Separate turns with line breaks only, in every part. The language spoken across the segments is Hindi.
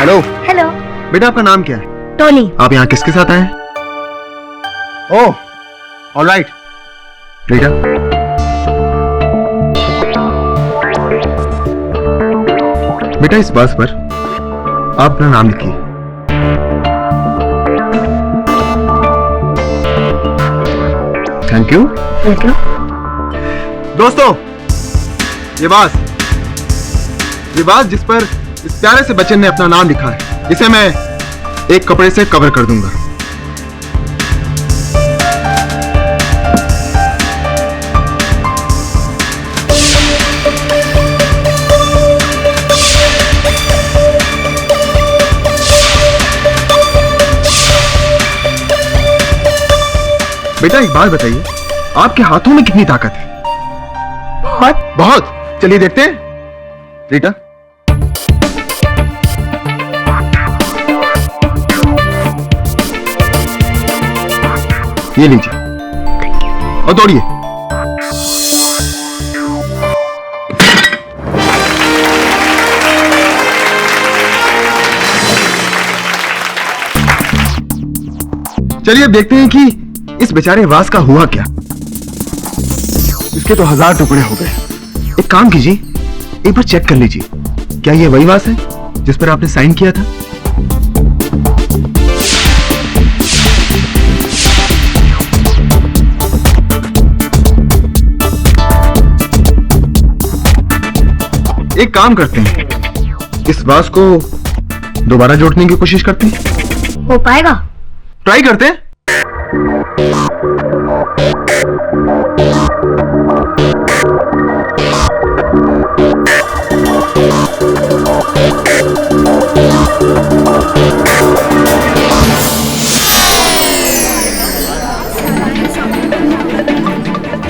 हेलो।
हेलो।
बेटा आपका नाम क्या है?
टोनी।
आप यहाँ किसके साथ आए हैं? ओह, ऑलराइट। बेटा बेटा इस बस पर आप अपना नाम लिखिए। Thank you.
वेलकम।
दोस्तों ये बात जिस पर इस प्यारे से बच्चे ने अपना नाम लिखा है, इसे मैं एक कपड़े से कवर कर दूंगा। बेटा एक बात बताइए, आपके हाथों में कितनी ताकत है?
बहुत।
बहुत। चलिए देखते हैं। रीटा, ये लीजिए और दौड़िए। चलिए अब देखते हैं कि इस बेचारे वास का हुआ क्या। इसके तो 1000 टुकड़े हो गए। एक काम कीजिए, एक बार चेक कर लीजिए, क्या ये वही वास है जिस पर आपने साइन किया था? एक काम करते हैं, इस वास को दोबारा जोड़ने की कोशिश करते हैं।
हो पाएगा?
ट्राई करते हैं।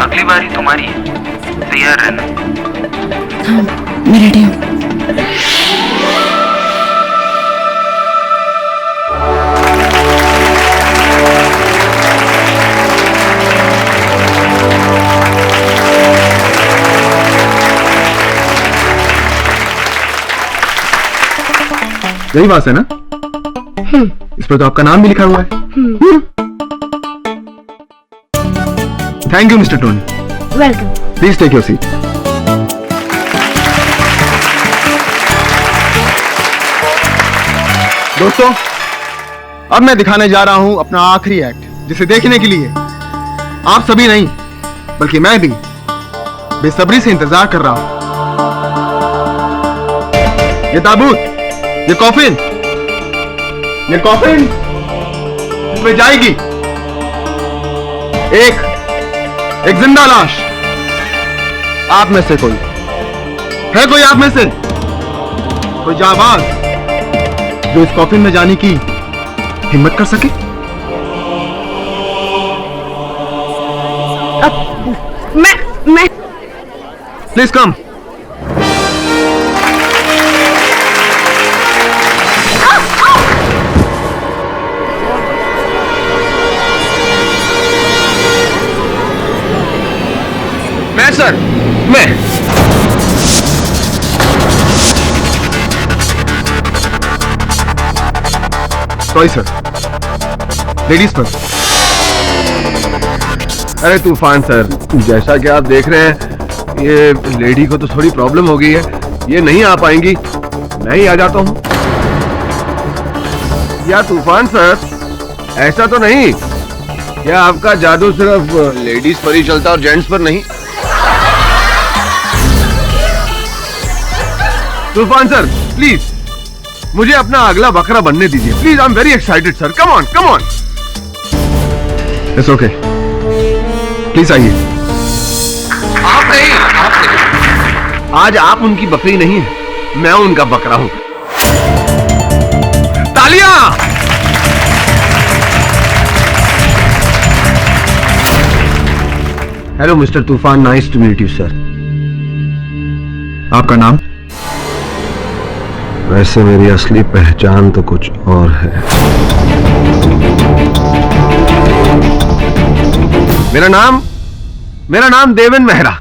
अगली बारी तुम्हारी है, तैयार रहना।
हाँ, मैं रेडी हूँ।
यही बात है ना? इस पर तो आपका नाम भी लिखा हुआ है। Thank you mister Tony.
Welcome.
Please take your seat. दोस्तों अब मैं दिखाने जा रहा हूं अपना आखिरी एक्ट, जिसे देखने के लिए आप सभी नहीं बल्कि मैं भी बेसब्री से इंतजार कर रहा हूं। ये ताबूत, ये कॉफिन इसमें जाएगी एक जिंदा लाश। आप में से कोई है, कोई आप में से कोई जाबाज जो इस कॉफिन में जाने की हिम्मत कर सके?
मैं
प्लीज कम। मैं सर, मैं सॉरी सर, लेडीज पर।
अरे तूफान सर, जैसा कि आप देख रहे हैं ये लेडी को तो थोड़ी प्रॉब्लम हो गई है, ये नहीं आ पाएंगी, मैं ही आ जाता हूँ। या तूफान सर, ऐसा तो नहीं क्या आपका जादू सिर्फ लेडीज पर ही चलता और जेंट्स पर नहीं? तूफान सर प्लीज मुझे अपना अगला बकरा बनने दीजिए please. I am very excited sir, come on come on.
It's okay, please आइए।
आप नहीं, आज आप उनकी बकरी नहीं है, मैं उनका बकरा हूं। तालियां।
Hello mister Toofan, nice to meet you sir. आपका नाम?
वैसे मेरी असली पहचान तो कुछ और है। मेरा नाम देवेन मेहरा।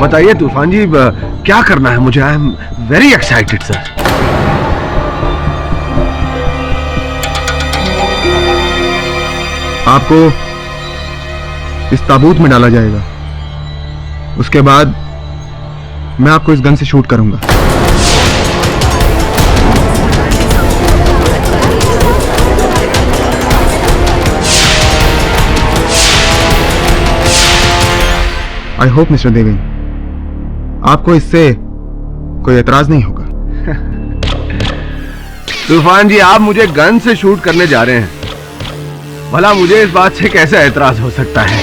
बताइए तूफान जी, क्या करना है मुझे? आई एम वेरी एक्साइटेड सर।
आपको इस ताबूत में डाला जाएगा। उसके बाद मैं आपको इस गन से शूट करूंगा। आई होप मिस्टर देवेन, आपको इससे कोई एतराज नहीं होगा।
तूफान जी, आप मुझे गन से शूट करने जा रहे हैं, भला मुझे इस बात से कैसे ऐतराज हो सकता है?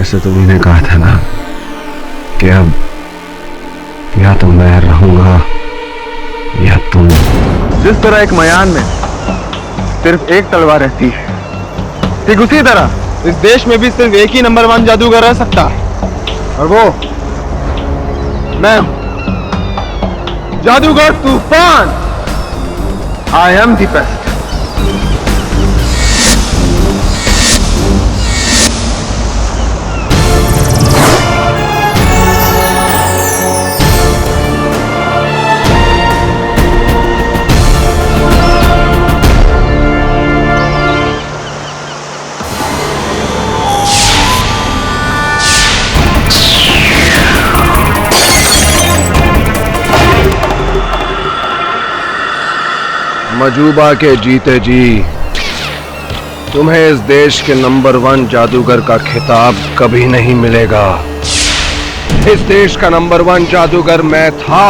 ऐसे तो मैंने कहा था ना कि अब या तो मैं रहूंगा या तुम।
जिस तरह एक मयान में सिर्फ एक तलवार रहती है, ठीक उसी तरह इस देश में भी सिर्फ एक ही नंबर 1 जादूगर रह सकता है, और वो मैं हूं, जादूगर Toofan. I am the best.
Majuba के जीते जी तुम्हें इस देश के नंबर 1 जादूगर का खिताब कभी नहीं मिलेगा। इस देश का नंबर 1 जादूगर मैं था,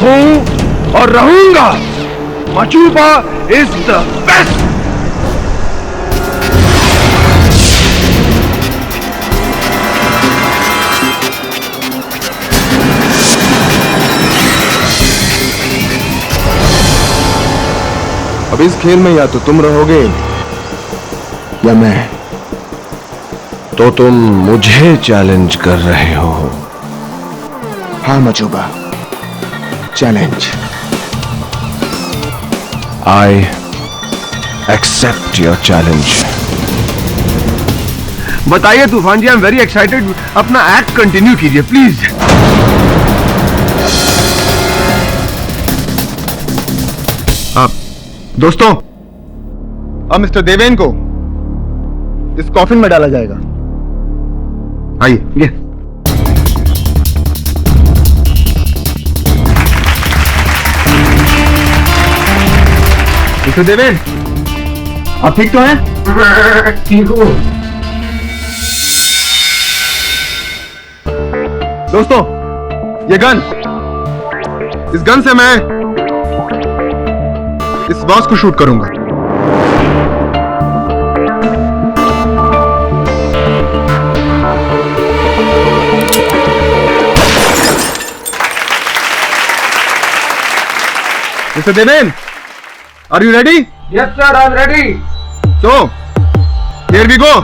हूं और रहूंगा। मजूबा इज द बेस्ट।
अब इस खेल में या तो तुम रहोगे या मैं।
तो तुम मुझे चैलेंज कर रहे हो?
हाँ Majuba, challenge.
I accept your challenge. बताइए Toofan ji, I am very excited. अपना एक्ट कंटिन्यू कीजिए प्लीज।
दोस्तों, अब मिस्टर देवेन को इस कॉफिन में डाला जाएगा। आइए। मिस्टर देवेन, आप ठीक तो हैं? ठीक हूं। दोस्तों, ये गन, इस गन से मैं इस बॉस को शूट करूंगा। Mister Deven, are you ready?
Yes sir, I am ready.
So here we go.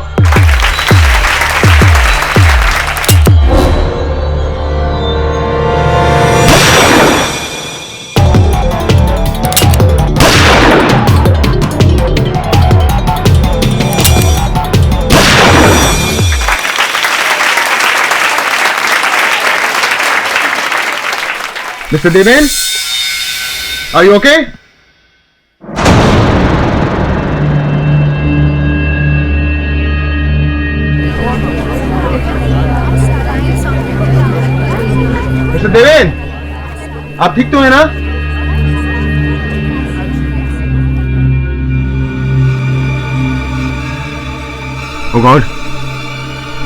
Mr. Deven, are you okay? Mr. Deven, आप ठीक तो हैं ना? Oh God,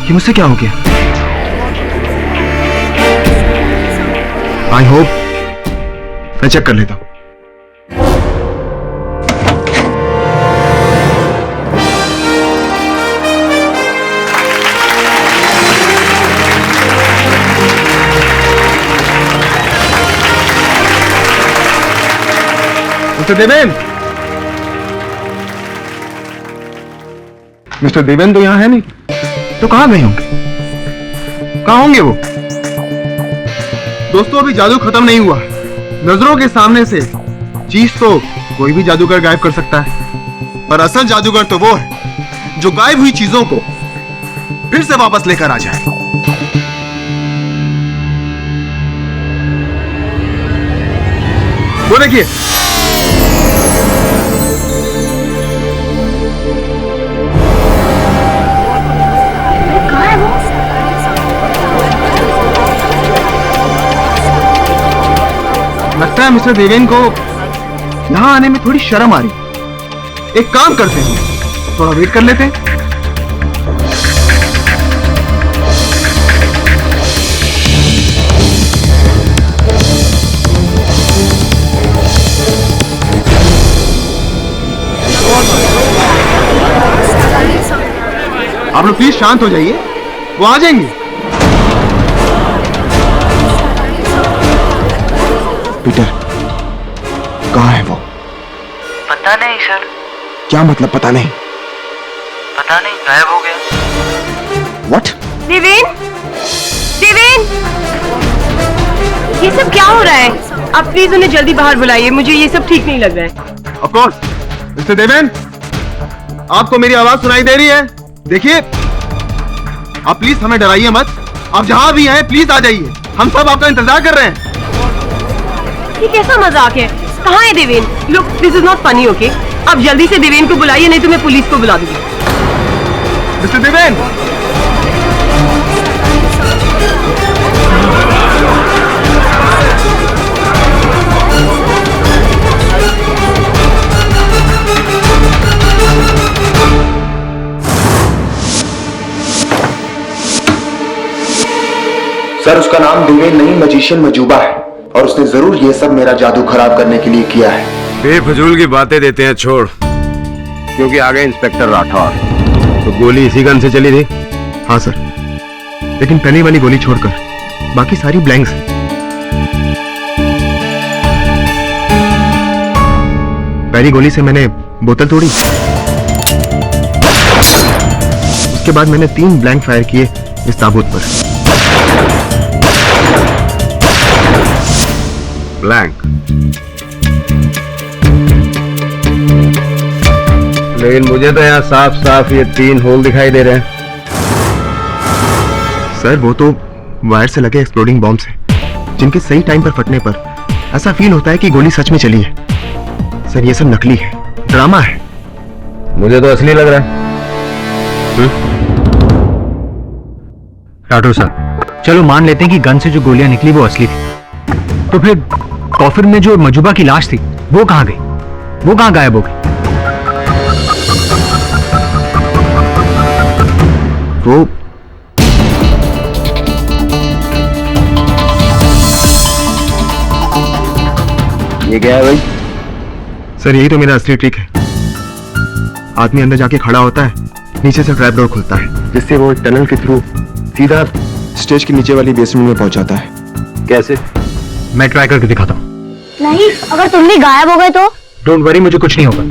ये मुझसे क्या हो गया? आई होप मैं चेक कर लेता हूं। मिस्टर देवेन, मिस्टर देवेन तो यहां है नहीं, तो कहां गए होंगे? कहां होंगे वो? दोस्तों, अभी जादू खत्म नहीं हुआ। नजरों के सामने से चीज तो कोई भी जादूगर गायब कर सकता है, पर असल जादूगर तो वो है जो गायब हुई चीजों को फिर से वापस लेकर आ जाए। वो देखिए, लगता है मिस्टर देवेन को यहां आने में थोड़ी शर्म आ रही। एक काम करते हैं, थोड़ा वेट कर लेते हैं। आप लोग प्लीज शांत हो जाइए, वो आ जाएंगे। पीटर, कहाँ है वो?
पता नहीं सर।
क्या मतलब पता नहीं?
पता नहीं, गायब हो गया।
What?
देवेन, देवेन, ये सब क्या हो रहा है? आप प्लीज उन्हें जल्दी बाहर बुलाइए, मुझे ये सब ठीक नहीं लग रहा है।
Of course, मिस्टर देवेन, आपको मेरी आवाज सुनाई दे रही है? देखिए, आप प्लीज हमें डराइए मत। आप जहां भी हैं प्लीज आ जाइए, हम सब आपका इंतजार कर रहे हैं।
ये कैसा मजाक है? कहाँ है Deven? Look, this is not funny, okay? आप जल्दी से देवेन को बुलाइए, नहीं तो मैं पुलिस को बुला दूंगी।
मिस्टर देवेन,
सर, उसका नाम देवेन नहीं, मैजिशियन मजूबा है, और उसने जरूर ये सब मेरा जादू खराब करने के लिए किया है।
बेफजूल की बातें देते हैं, छोड़। क्योंकि आ गए इंस्पेक्टर राठौर। तो गोली इसी गन से चली थी?
हाँ सर, लेकिन पहली वाली गोली छोड़कर बाकी सारी ब्लैंक्स हैं। पहली गोली से मैंने बोतल तोड़ी, उसके बाद मैंने 3 ब्लैंक फायर किए इस ताबूत पर।
ब्लैंक? लेकिन मुझे तो यहाँ साफ साफ ये 3 होल दिखाई दे रहे हैं।
सर, वो तो वायर से लगे एक्सप्लोडिंग बॉम्ब्स हैं, जिनके सही टाइम पर फटने पर ऐसा फील होता है कि गोली सच में चली है। सर, ये सब नकली है, ड्रामा है।
मुझे तो असली लग रहा है।
राठौर साहब, चलो मान लेते हैं कि गन से जो गोलियां निकली वो असली थी, तो फिर कॉफिन में जो मजूबा की लाश थी वो कहां गई? वो कहां गायब हो गई?
वो
ये क्या है भाई?
सर, यही तो मेरा असली ट्रिक है। आदमी अंदर जाके खड़ा होता है, नीचे से ट्रैप डोर खुलता है, जिससे वो टनल के थ्रू सीधा स्टेज के नीचे वाली बेसमेंट में पहुंच जाता है।
कैसे?
मैं ट्राई करके दिखाता हूँ।
नहीं, अगर तुम भी गायब हो गए तो?
डोंट वरी, मुझे कुछ नहीं होगा।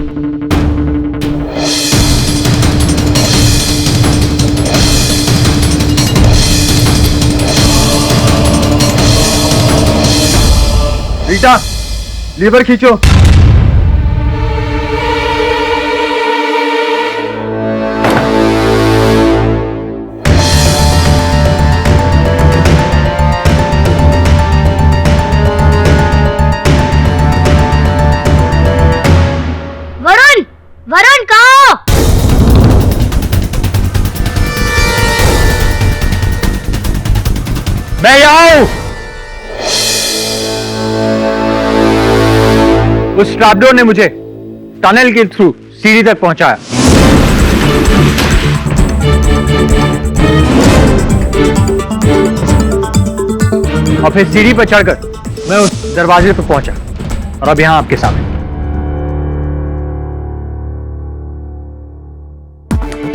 रीटा, लीवर खींचो।
वरुण, वरुण कहाँ हो?
मैं यहाँ हूं। उस ट्रैपडोर ने मुझे टनल के थ्रू सीढ़ी तक पहुंचाया। और फिर सीढ़ी पर चढ़कर मैं उस दरवाजे पर पहुंचा और अब यहां आपके सामने।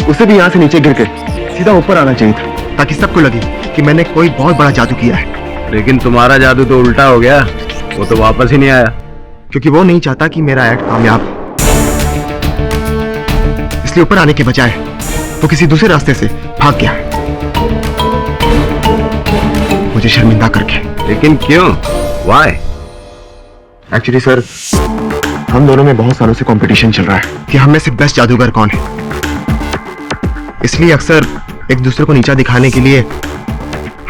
उसे भी यहाँ से नीचे गिर के सीधा ऊपर आना चाहिए था, ताकि सबको लगे कि मैंने कोई बहुत बड़ा जादू किया है।
लेकिन तुम्हारा जादू तो उल्टा हो गया, वो तो वापस ही नहीं आया।
क्योंकि वो नहीं चाहता कि मेरा एक्ट कामयाब हो, इसलिए ऊपर आने के बजाय वो किसी दूसरे रास्ते से भाग गया, मुझे शर्मिंदा करके।
लेकिन क्यों? Why?
एक्चुअली सर, हम दोनों में बहुत सालों से कंपटीशन चल रहा है कि हम में से बेस्ट जादूगर कौन है। इसलिए अक्सर एक दूसरे को नीचा दिखाने के लिए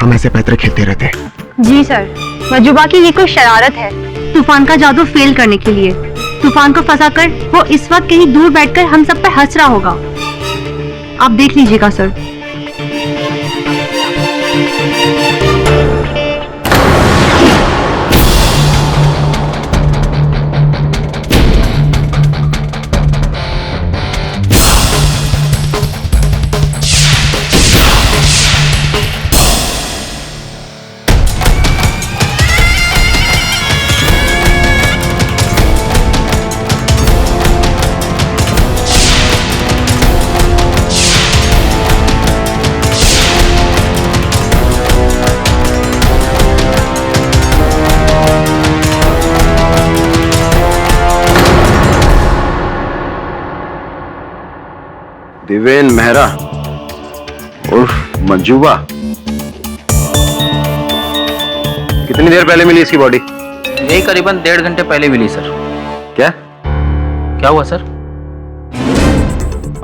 हम ऐसे पैतरे खेलते रहते हैं।
जी सर, मजूबा की ये कोई शरारत है तूफान का जादू फेल करने के लिए। तूफान को फंसाकर वो इस वक्त कहीं दूर बैठकर हम सब पे हंस रहा होगा। आप देख लीजिएगा सर।
दिवेन मेहरा उर्फ मंजूबा, कितनी देर पहले मिली इसकी बॉडी?
यही करीबन 1.5 घंटे पहले मिली सर। क्या हुआ सर?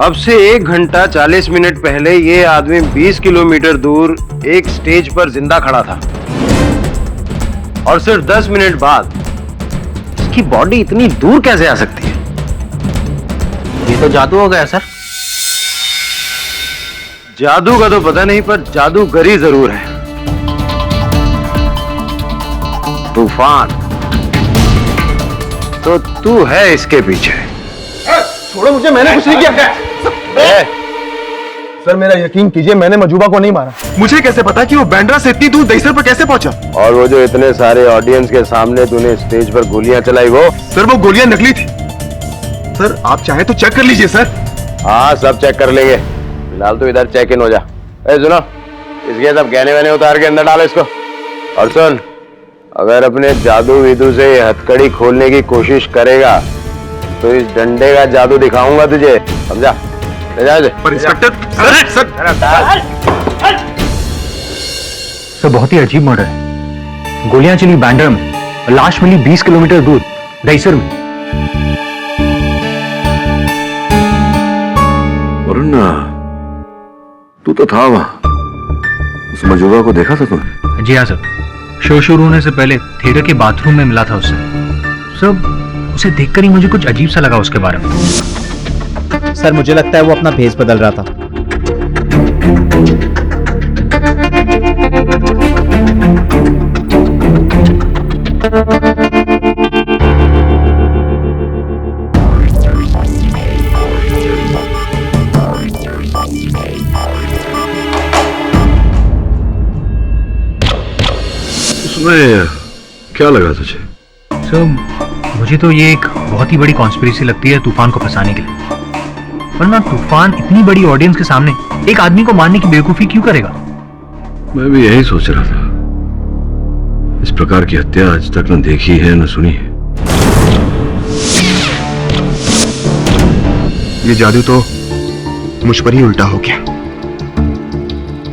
अब से 1 घंटा 40 मिनट पहले ये आदमी 20 किलोमीटर दूर एक स्टेज पर जिंदा खड़ा था और सिर्फ 10 मिनट बाद इसकी बॉडी इतनी दूर कैसे आ सकती है?
ये तो जादू हो गया सर।
जादू का तो पता नहीं, पर जादूगरी जरूर है। तूफान तो तू है इसके पीछे।
छोड़ो मुझे, मैंने कुछ नहीं किया। सर मेरा यकीन कीजिए, मैंने मजूबा को नहीं मारा। मुझे कैसे पता कि वो बैंड्रा से इतनी दूर दहीसर पर कैसे पहुंचा?
और वो जो इतने सारे ऑडियंस के सामने तूने स्टेज पर गोलियां चलाई वो?
सर वो गोलियां नकली थी। सर आप चाहे तो चेक कर लीजिए सर।
हाँ सब चेक कर लेंगे, फिलहाल तो इधर चेक इन हो जा। सुनो, इसके सब गहने वहने उतार के अंदर डालो इसको। और सुन, अगर अपने जादू विदू से ये हथकड़ी खोलने की कोशिश करेगा तो इस डंडे का जादू दिखाऊंगा तुझे, समझा? ले जा इसे।
पर इंस्पेक्टर
सर बहुत ही अजीब मर्डर है। गोलियां चली बैंड्रा में और लाश मिली 20 किलोमीटर दूर दहीसर में।
वरुण, तू तो था वहां, उस मजूबा को देखा था तूने?
जी हाँ सर, शो शुरू होने से पहले थिएटर के बाथरूम में मिला था उससे। सर उसे देखकर ही मुझे कुछ अजीब सा लगा उसके बारे में।
सर मुझे लगता है वो अपना भेष बदल रहा था।
उसमें क्या लगा तुझे?
सर मुझे तो ये एक बहुत ही बड़ी कॉन्स्पिरेसी लगती है तूफान को फंसाने के लिए। वरना तूफान इतनी बड़ी ऑडियंस के सामने एक आदमी को मारने की बेवकूफी क्यों करेगा?
मैं भी यही सोच रहा था। इस प्रकार की हत्या आज तक न देखी है न सुनी है।
ये जादू तो मुझ पर ही उल्टा हो गया।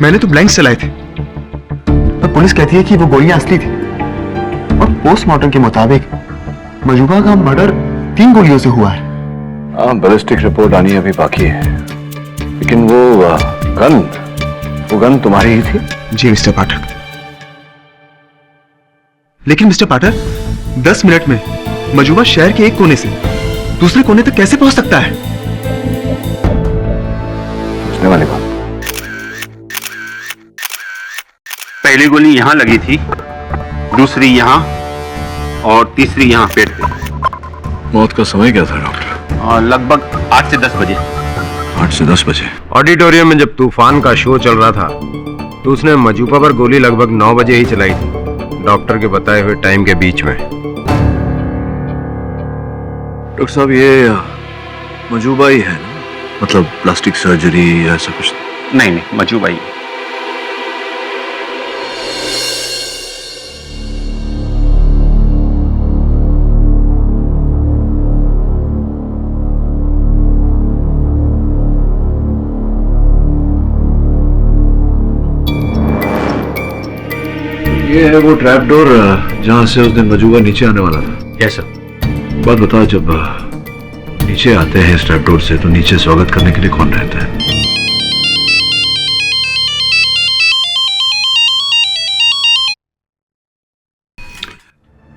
मैंने तो ब्लैंक्स चलाए थे, पर पुलिस कहती है कि वो गोलियां असली थी और पोस्टमार्टम के मुताबिक मजूबा का मर्डर 3 गोलियों से हुआ है।
हाँ, बैलिस्टिक रिपोर्ट आनी अभी बाकी है, लेकिन वो गन तुम्हारी ही थी?
जी मिस्टर पाठक। लेकिन मिस्टर पाठक, 10 मिनट में मजूबा शहर के एक कोने से दूसरे कोने तक कैसे पहुंच सकता है?
पूछने वाली बात।
पहली गोली यहां लगी थी, दूसरी यहां और तीसरी यहां पेट पे।
मौत का समय क्या था डॉक्टर?
लगभग 8 से 10 बजे।
8 से 10 बजे। ऑडिटोरियम में जब तूफान का शो चल रहा था तो उसने मजूबा पर गोली लगभग 9 बजे ही चलाई थी, डॉक्टर के बताए हुए टाइम के बीच में। डॉक्टर साहब, ये मजूबा ही है ना? मतलब प्लास्टिक सर्जरी या ऐसा कुछ?
नहीं, मजूबा ही।
ये है वो ट्रैप डोर जहां से उस दिन मजूबा नीचे आने वाला था।
Yes sir.
बात बता, जब नीचे आते हैं इस ट्रैप डोर से तो नीचे स्वागत करने के लिए कौन रहता है?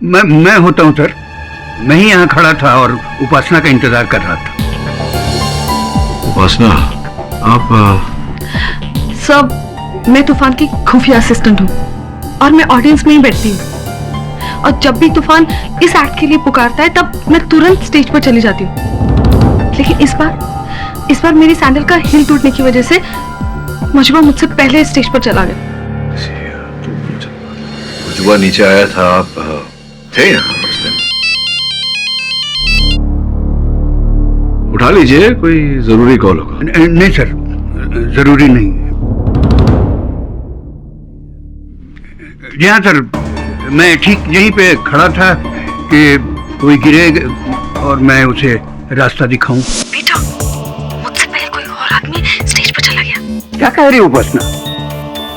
मैं होता हूँ सर। मैं ही यहाँ खड़ा था और उपासना का इंतजार कर रहा था।
उपासना, आप
सब मैं तूफान की खुफिया असिस्टेंट हूँ और मैं ऑडियंस में ही बैठती हूँ। और जब भी तूफान इस एक्ट के लिए पुकारता है तब मैं तुरंत स्टेज पर चली जाती हूँ। लेकिन इस बार मेरी सैंडल का हिल टूटने की वजह से मजबा मुझसे पहले स्टेज पर चला गया।
मजुआ नीचे आया था, आप थे यहाँ उस दिन? उठा लीजिए, कोई जरूरी कॉल होगा।
नहीं सर, जरूरी नहीं। जी हाँ सर, मैं ठीक यहीं पे खड़ा था कि कोई गिरे और मैं उसे रास्ता दिखाऊं।
बेटा, मुझसे पहले कोई और आदमी स्टेज पर चला गया।
क्या कह रही हो उपासना?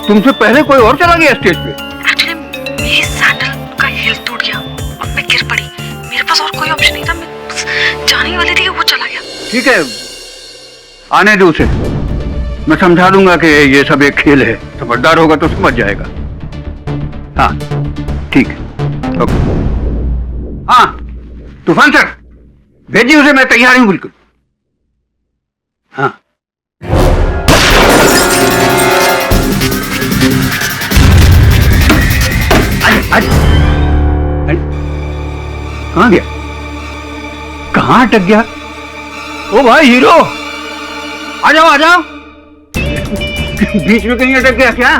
तुमसे पहले कोई और चला गया स्टेज पे?
एक्चुअली मेरी सैंडल का हिल टूट गया और मैं गिर पड़ी। मेरे पास और कोई ऑप्शन नहीं था, मैं जाने ही वाली थी कि वो चला गया।
ठीक है, आने दो उसे। मैं समझा दूंगा कि ये सब एक खेल है। समझदार होगा तो समझ जाएगा। हाँ ठीक है, ओके। हाँ तूफान सर, भेजिए उसे, मैं तैयार हूँ बिल्कुल। हाँ आज कहाँ गया? कहाँ अटक गया? ओ भाई हीरो, आ जाओ आ जाओ। बीच में कहीं अटक गया क्या?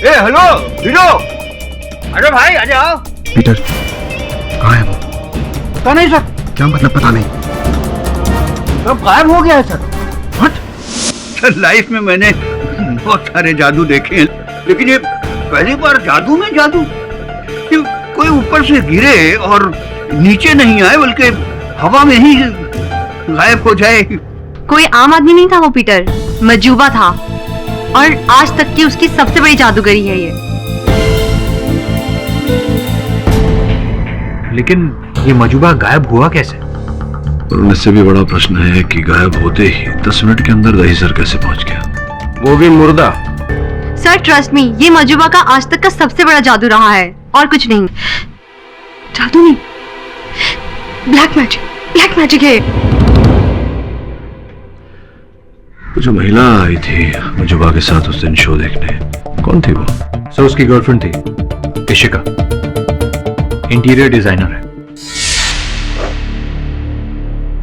ए हेलो हीरो, अरे भाई आ जाओ।
पीटर, कहाँ है वो?
पता नहीं सर।
क्या मतलब पता नहीं?
सब गायब हो गया है सर। सर लाइफ में मैंने बहुत सारे जादू देखे हैं, लेकिन ये पहली बार जादू में जादू कि कोई ऊपर से गिरे और नीचे नहीं आए बल्कि हवा में ही गायब हो जाए।
कोई आम आदमी नहीं था वो पीटर, मजूबा था और आज तक की उसकी सबसे बड़ी जादूगरी है ये।
लेकिन ये मजूबा गायब हुआ कैसे?
और इससे भी बड़ा प्रश्न है कि गायब होते ही 10 मिनट के अंदर दही सर कैसे पहुंच गया, वो भी मुर्दा।
सर ट्रस्ट मी, ये मजूबा का आज तक का सबसे बड़ा जादू रहा है और कुछ नहीं।
जादू नहीं, ब्लैक मैजिक है।
जो महिला आई थी मजुबा के साथ उस दिन शो देखने, कौन थी वो?
सर उसकी गर्लफ्रेंड थी इशिका, इंटीरियर डिजाइनर है।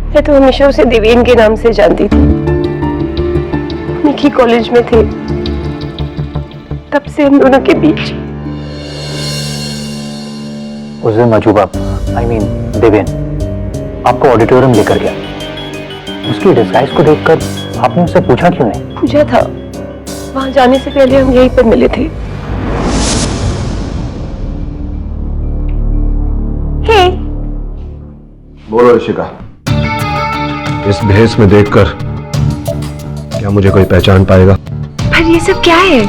मैं तो हमेशा उसे देवेन के नाम से जानती थी। निकी कॉलेज में थे, तब से हम दोनों के बीच।
उस दिन मजूबा, आई मीन देवेन, आपको ऑडिटोरियम लेकर गया। उसकी डिस्गाइज को देखकर आपने उससे पूछा क्यों नहीं?
पूछा था, वहां जाने से पहले हम यहीं पर मिले थे। हे,
बोलो इशिका, इस भेस में देखकर क्या मुझे कोई पहचान पाएगा?
पर ये सब क्या है?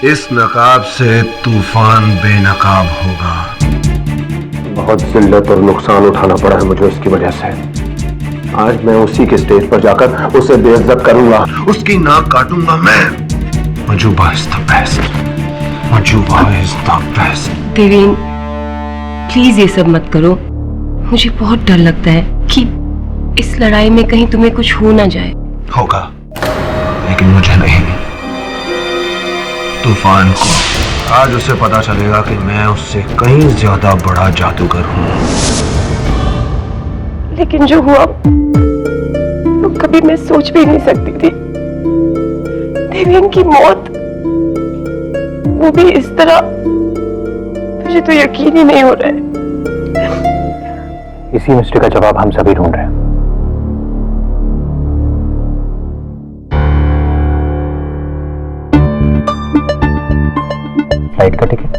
इस नकाब से तूफान बेनकाब होगा। बहुत जिल्लत और नुकसान उठाना पड़ा है मुझे इसकी वजह से। आज मैं उसी के स्टेज पर जाकर उसे बेइज्जत करूंगा, उसकी नाक काटूंगा मैं। Majuba is the best, Majuba is the best.
Deven, please ये सब मत करो। मुझे बहुत डर लगता है कि इस लड़ाई में कहीं तुम्हें कुछ हो ना जाए।
होगा, लेकिन मुझे नहीं। तूफान को आज उसे पता चलेगा कि मैं उससे कहीं ज्यादा बड़ा जादूगर हूं।
लेकिन जो हुआ वो कभी मैं सोच भी नहीं सकती थी। देवेन की मौत, वो भी इस तरह, मुझे तो यकीन ही नहीं हो रहा है।
इसी मिस्ट्री का जवाब हम सभी ढूंढ रहे हैं। फ्लाइट का टिकट?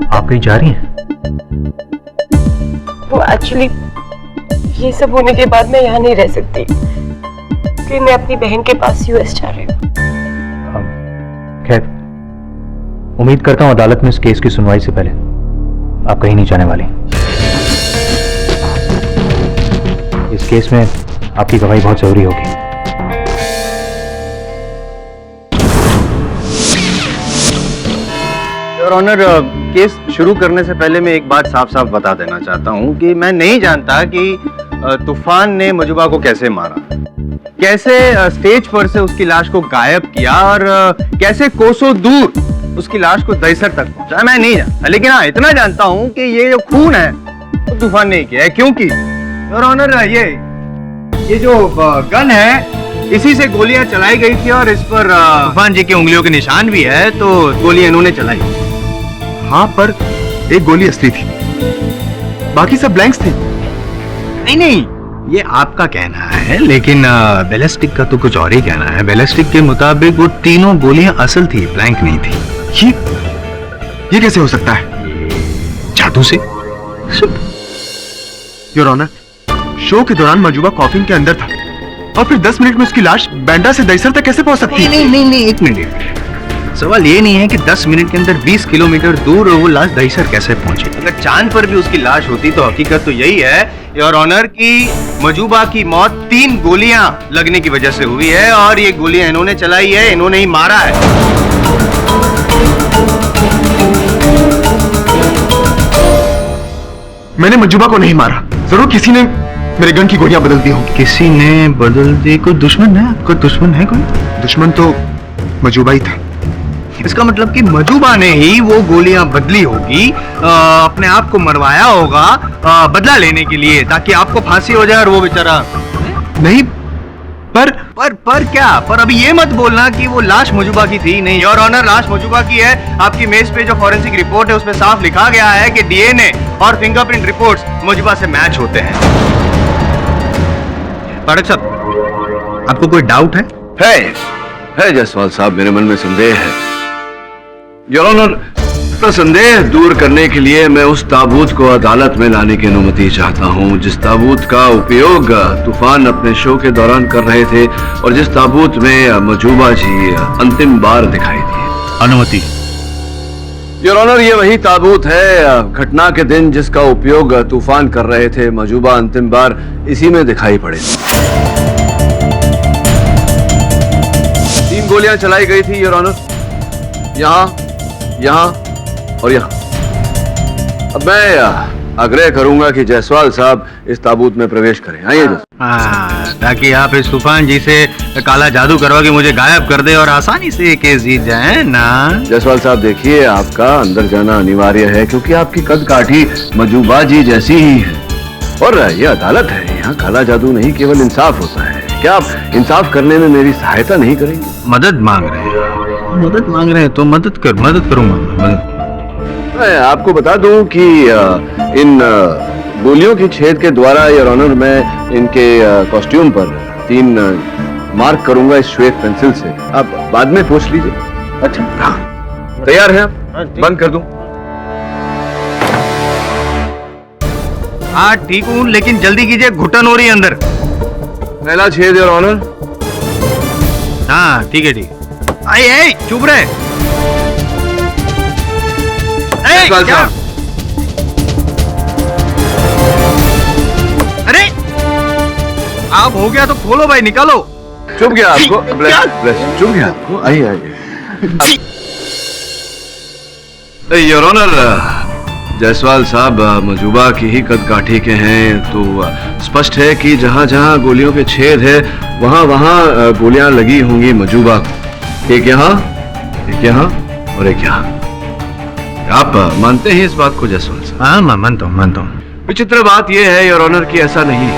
आप कहीं जा रही हैं?
वो एक्चुअली ये सब होने के बाद मैं यहाँ नहीं रह सकती, क्योंकि मैं अपनी बहन के पास यूएस जा रही हूँ।
खैर, उम्मीद करता हूँ अदालत में इस केस की सुनवाई से पहले आप कहीं नहीं जाने वाली। इस केस में आपकी गवाही बहुत जरूरी होगी।
योर ऑनर, केस शुरू करने से पहले मैं एक बात साफ साफ बता देना चाहता हूँ कि मैं नहीं जानता कि तूफान ने मजुबा को कैसे मारा, कैसे स्टेज पर से उसकी लाश को गायब किया और कैसे कोसों दूर उसकी लाश को दहीसर तक पहुंचा, मैं नहीं जानता। लेकिन हाँ, इतना जानता हूँ कि ये जो खून है वो तूफान ने किया है, क्योंकि योर ऑनर ये जो गन है इसी से गोलियां चलाई गई थी और इस पर तूफान जी की उंगलियों के निशान भी है, तो गोलियां इन्होंने चलाई।
हाँ, पर एक गोली असली थी, बाकी सब ब्लैंक्स थे।
नहीं, ये आपका कहना है, लेकिन बैलिस्टिक का तो कुछ और ही कहना है। बैलिस्टिक के मुताबिक वो तीनों गोलियां असल थी, ब्लैंक नहीं थी।
ये कैसे हो सकता है?
जादू से।
योर ऑनर, शो के दौरान मजुबा कॉफिन के अंदर था और फिर 10 मिनट में उसकी लाश बैंडा से दहीसर तक कैसे पहुंच सकती है?
नहीं, एक मिनट। सवाल ये नहीं है कि 10 मिनट के अंदर 20 किलोमीटर दूर वो लाश दहीसर कैसे पहुंची।
अगर चांद पर भी उसकी लाश होती तो हकीकत तो यही है योर ऑनर कि मजुबा की मौत 3 गोलियां लगने की वजह से हुई है और ये गोलियां इन्होंने चलाई है, इन्होंने ही मारा है।
मैंने मजुबा को नहीं मारा, जरूर किसी ने मेरे गन की गोलियां बदल दी होंगी।
किसी ने बदल दी? कोई दुश्मन है? कोई दुश्मन है? कोई
दुश्मन तो मजुबा ही था।
इसका मतलब कि मजुबा ने ही वो गोलियां बदली होगी, अपने आप को मरवाया होगा बदला लेने के लिए, ताकि आपको फांसी हो जाए और वो बेचारा
नहीं।
पर क्या? पर अभी ये मत बोलना कि वो लाश मजुबा की थी। नहीं योर ऑनर, लाश मजुबा की है। आपकी मेज पे जो फॉरेंसिक रिपोर्ट है उसमें साफ लिखा गया है कि डीएनए और फिंगरप्रिंट रिपोर्ट्स मजुबा से मैच होते हैं। पाठक साहब, आपको कोई डाउट है?
है जायसवाल साहब, मेरे मन में संदेह है। योर ऑनर, अपना संदेह दूर करने के लिए मैं उस ताबूत को अदालत में लाने की अनुमति चाहता हूं, जिस ताबूत का उपयोग तूफान अपने शो के दौरान कर रहे थे और जिस ताबूत में मजुबा जी अंतिम बार दिखाई दिए।
अनुमति।
योर ऑनर, ये वही ताबूत है घटना के दिन जिसका उपयोग तूफान कर रहे थे। मजुबा अंतिम बार इसी में दिखाई पड़े। 3 गोलियां चलाई गई थी योर ऑनर, यहाँ और यहाँ। अब मैं आग्रह करूंगा कि जायसवाल साहब इस ताबूत में प्रवेश करें। आइए
ताकि आप इस तूफान जी से काला जादू करवा के मुझे गायब कर दे और आसानी से केस जीत जाए ना।
जायसवाल साहब देखिए, आपका अंदर जाना अनिवार्य है क्योंकि आपकी कद काठी मजुबा जी जैसी ही है और ये अदालत है, यहाँ काला जादू नहीं केवल इंसाफ होता है। क्या आप इंसाफ करने में मेरी सहायता नहीं करेंगे?
मदद मांग रहे हैं तो मदद करूंगा।
मैं आपको बता दूं कि इन गोलियों की छेद के द्वारा योर ऑनर मैं इनके कॉस्ट्यूम पर 3 मार्क करूंगा इस श्वेत पेंसिल से। आप बाद में पूछ लीजिए। अच्छा, हाँ, तैयार हैं आप? बंद कर दूं?
हाँ ठीक हूँ, लेकिन जल्दी कीजिए, घुटन हो रही है अंदर।
पहला छेद योर ऑनर।
हाँ ठीक है। आई चुप रहे। अरे आप हो गया तो खोलो भाई, निकालो।
चुप गया आपको? चुप गया आपको? आइए। योर ऑनर, जायसवाल साहब मजुबा की ही कद काठी के हैं, तो स्पष्ट है कि जहां जहां गोलियों के छेद है वहां वहां गोलियां लगी होंगी मजुबा को। एक यहाँ और एक यहाँ। आप मानते हैं इस बात को जायसवाल साहब?
हाँ, मैं मानता हूँ।
विचित्र बात यह है योर ऑनर कि ऐसा नहीं है।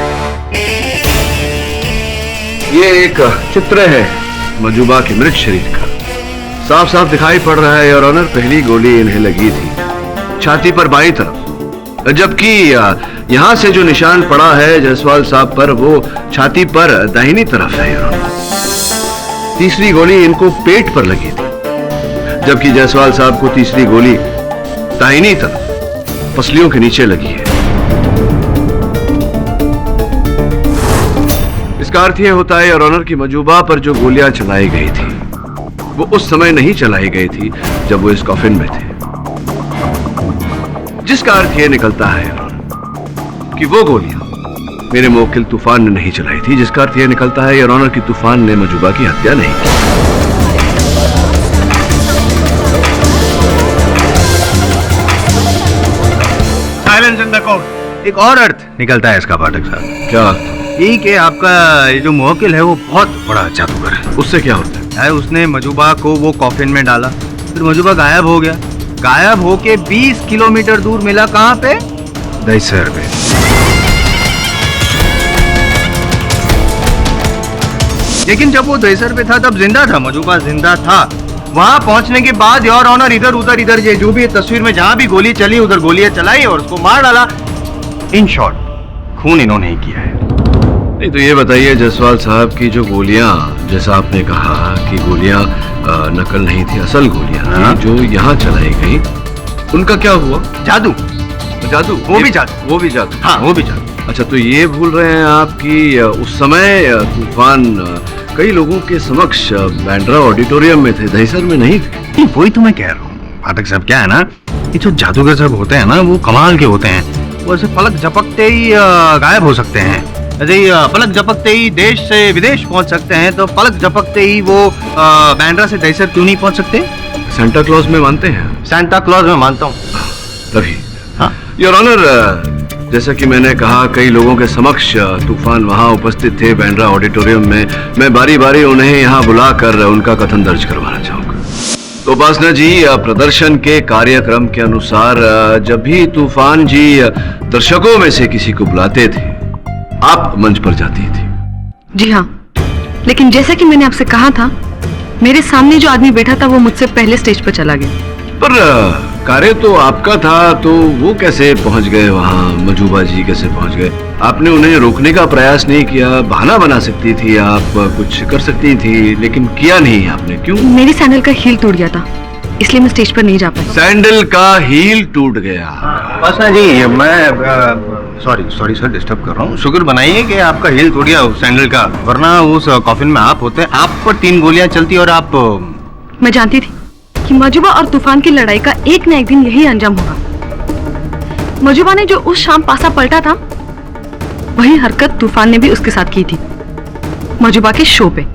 ये एक चित्र है मजुबा के मृत शरीर का, साफ साफ दिखाई पड़ रहा है योर ऑनर। पहली गोली इन्हें लगी थी छाती पर बाईं तरफ, जबकि यहां से जो निशान पड़ा है जायसवाल साहब पर वो छाती पर दाहिनी तरफ है योर ऑनर। तीसरी गोली इनको पेट पर लगी थी, जबकि जायसवाल साहब को तीसरी गोली दाहिनी तरफ पसलियों के नीचे लगी है। इसका अर्थ यह होता है योर ऑनर कि मजुबा पर जो गोलियां चलाई गई थी वो उस समय नहीं चलाई गई थी जब वो इस कॉफिन में थे, जिसका अर्थ यह निकलता है योर ऑनर कि वो गोलियां मेरे मुवक्किल तूफान ने नहीं चलाई थी, जिसका अर्थ यह निकलता है योर ऑनर कि तूफान ने मजुबा की हत्या नहीं की।
एक और अर्थ निकलता है इसका पाठक साहब।
क्या?
यही कि आपका ये जो मुवक्किल है वो बहुत बड़ा जादूगर है।
उससे क्या होता है?
उसने मजूबा को वो कॉफिन में डाला, फिर मजूबा गायब हो गया। गायब होके 20 किलोमीटर दूर मिला, कहाँ पे?
दहीसर पे।
लेकिन जब वो दहीसर पे था तब जिंदा था, मजूबा जिंदा था। वहां पहुंचने के बाद योर ऑनर इधर उधर ये जो भी तस्वीर में जहां भी गोली चली उधर गोलियां चलाई और उसको मार डाला। इन शॉर्ट खून इन्होंने ही किया है।
नहीं तो ये बताइए जायसवाल साहब की जो गोलियां, जैसा आपने कहा कि गोलियां नकल नहीं थी, असल गोलियां थी जो यहाँ चलाई गई, उनका क्या हुआ?
जादू।
जादू?
वो भी जादू।
वो भी जादू?
हाँ वो भी जादू।
अच्छा, तो ये भूल रहे हैं आप कि उस समय तूफान कई लोगों के समक्ष बैंड्रा ऑडिटोरियम में थे, दहीसर में नहीं थे।
वही तो मैं कह रहा हूँ पाठक साहब। क्या है ना, ये जो जादूगर सब होते हैं ना वो कमाल के होते हैं। वो ऐसे पलक झपकते ही गायब हो सकते हैं। ऐसे ही पलक झपकते ही देश से विदेश पहुंच सकते हैं, तो पलक झपकते ही वो बैंड्रा से दहीसर क्यों नहीं पहुंच सकते?
सेंटा क्लॉज में मानते हैं?
सेंटा क्लॉज में मानता हूँ।
तभी
हाँ
योर ऑनर, जैसा कि मैंने कहा कई लोगों के समक्ष तूफान वहां उपस्थित थे बैंड्रा ऑडिटोरियम में। मैं बारी बारी उन्हें यहां बुलाकर उनका कथन दर्ज करवाना चाहूंगा। तो उपासना जी, प्रदर्शन के कार्यक्रम के अनुसार जब भी तूफान जी दर्शकों में से किसी को बुलाते थे, आप मंच पर जाती थी।
जी हाँ, लेकिन जैसा कि मैंने आपसे कहा था, मेरे सामने जो आदमी बैठा था वो मुझसे पहले स्टेज पर चला गया।
पर कार्य तो आपका था, तो वो कैसे पहुंच गए वहां? मजूबा जी कैसे पहुंच गए? आपने उन्हें रोकने का प्रयास नहीं किया? बहाना बना सकती थी आप, कुछ कर सकती थी, लेकिन किया नहीं आपने। क्यों?
मेरी सैंडल का हील टूट गया था, इसलिए मैं स्टेज पर नहीं जा पाई।
सैंडल का हील टूट गया?
उपासना जी, मैं सॉरी सर, डिस्टर्ब कर रहा हूँ। शुक्र बनाइए कि आपका हील टूट गया सैंडल का, वरना उस कॉफिन में आप होते, आप पर 3 गोलियां चलती और आप।
मैं जानती थी कि मजूबा और तूफान की लड़ाई का एक न एक दिन यही अंजाम होगा। मजूबा ने जो उस शाम पासा पलटा था, वही हरकत तूफान ने भी उसके साथ की थी, मजूबा के शो पे।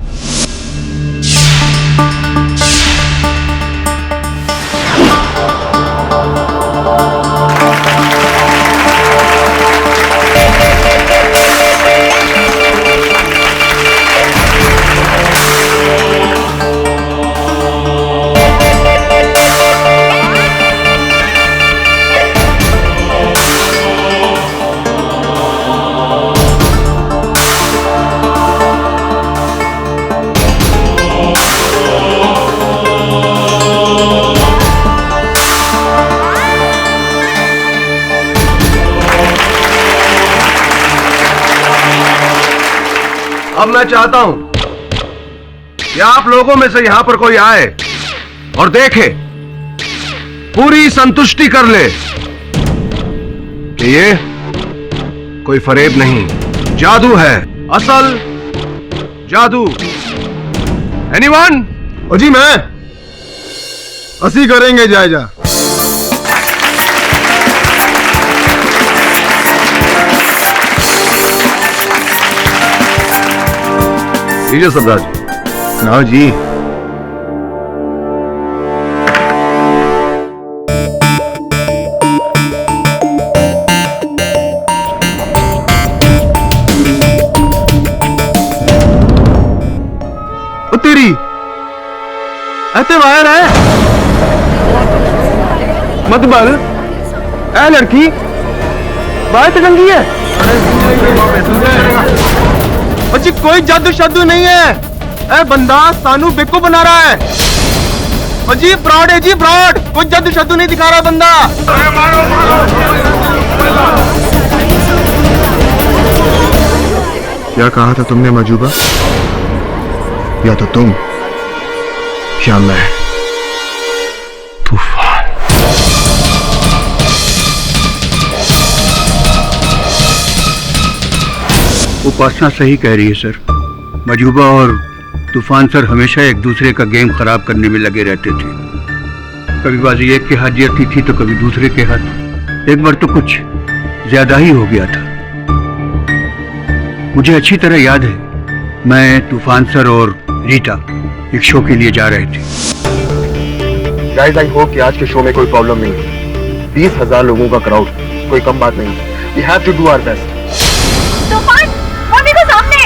अब मैं चाहता हूं कि आप लोगों में से यहां पर कोई आए और देखे, पूरी संतुष्टि कर ले कि ये कोई फरेब नहीं, जादू है, असल जादू। एनीवन?
ओ जी, मैं असी करेंगे जायजा।
लीजिए सबराज।
सुनाओ जी। ओ तेरी ऐसे वायर है मत बल, ऐ लड़की बाहर तो टंगी है। जी कोई जादू शादू नहीं है, ए बंदा सानू बेवकूफ बना रहा है। जी फ्रॉड है जी, फ्रॉड। कोई जादू शादू नहीं दिखा रहा बंदा। क्या कहा था तुमने मजूबा? या तो तुम या मैं। तूफान।
उपासना सही कह रही है सर। मजूबा और तूफान सर हमेशा एक दूसरे का गेम खराब करने में लगे रहते थे। कभी बाजी एक के हाथ जाती थी तो कभी दूसरे के हाथ। एक बार तो कुछ ज्यादा ही हो गया था। मुझे अच्छी तरह याद है, मैं तूफान सर और रीटा एक शो के लिए जा रहे थे।
गाइस, आई होप कि आज के शो में कोई प्रॉब्लम नहीं है। 20,000 लोगों का क्राउड,
कोई कम बात नहीं है। We have to do our best.
तूफान, वो देखो सामने।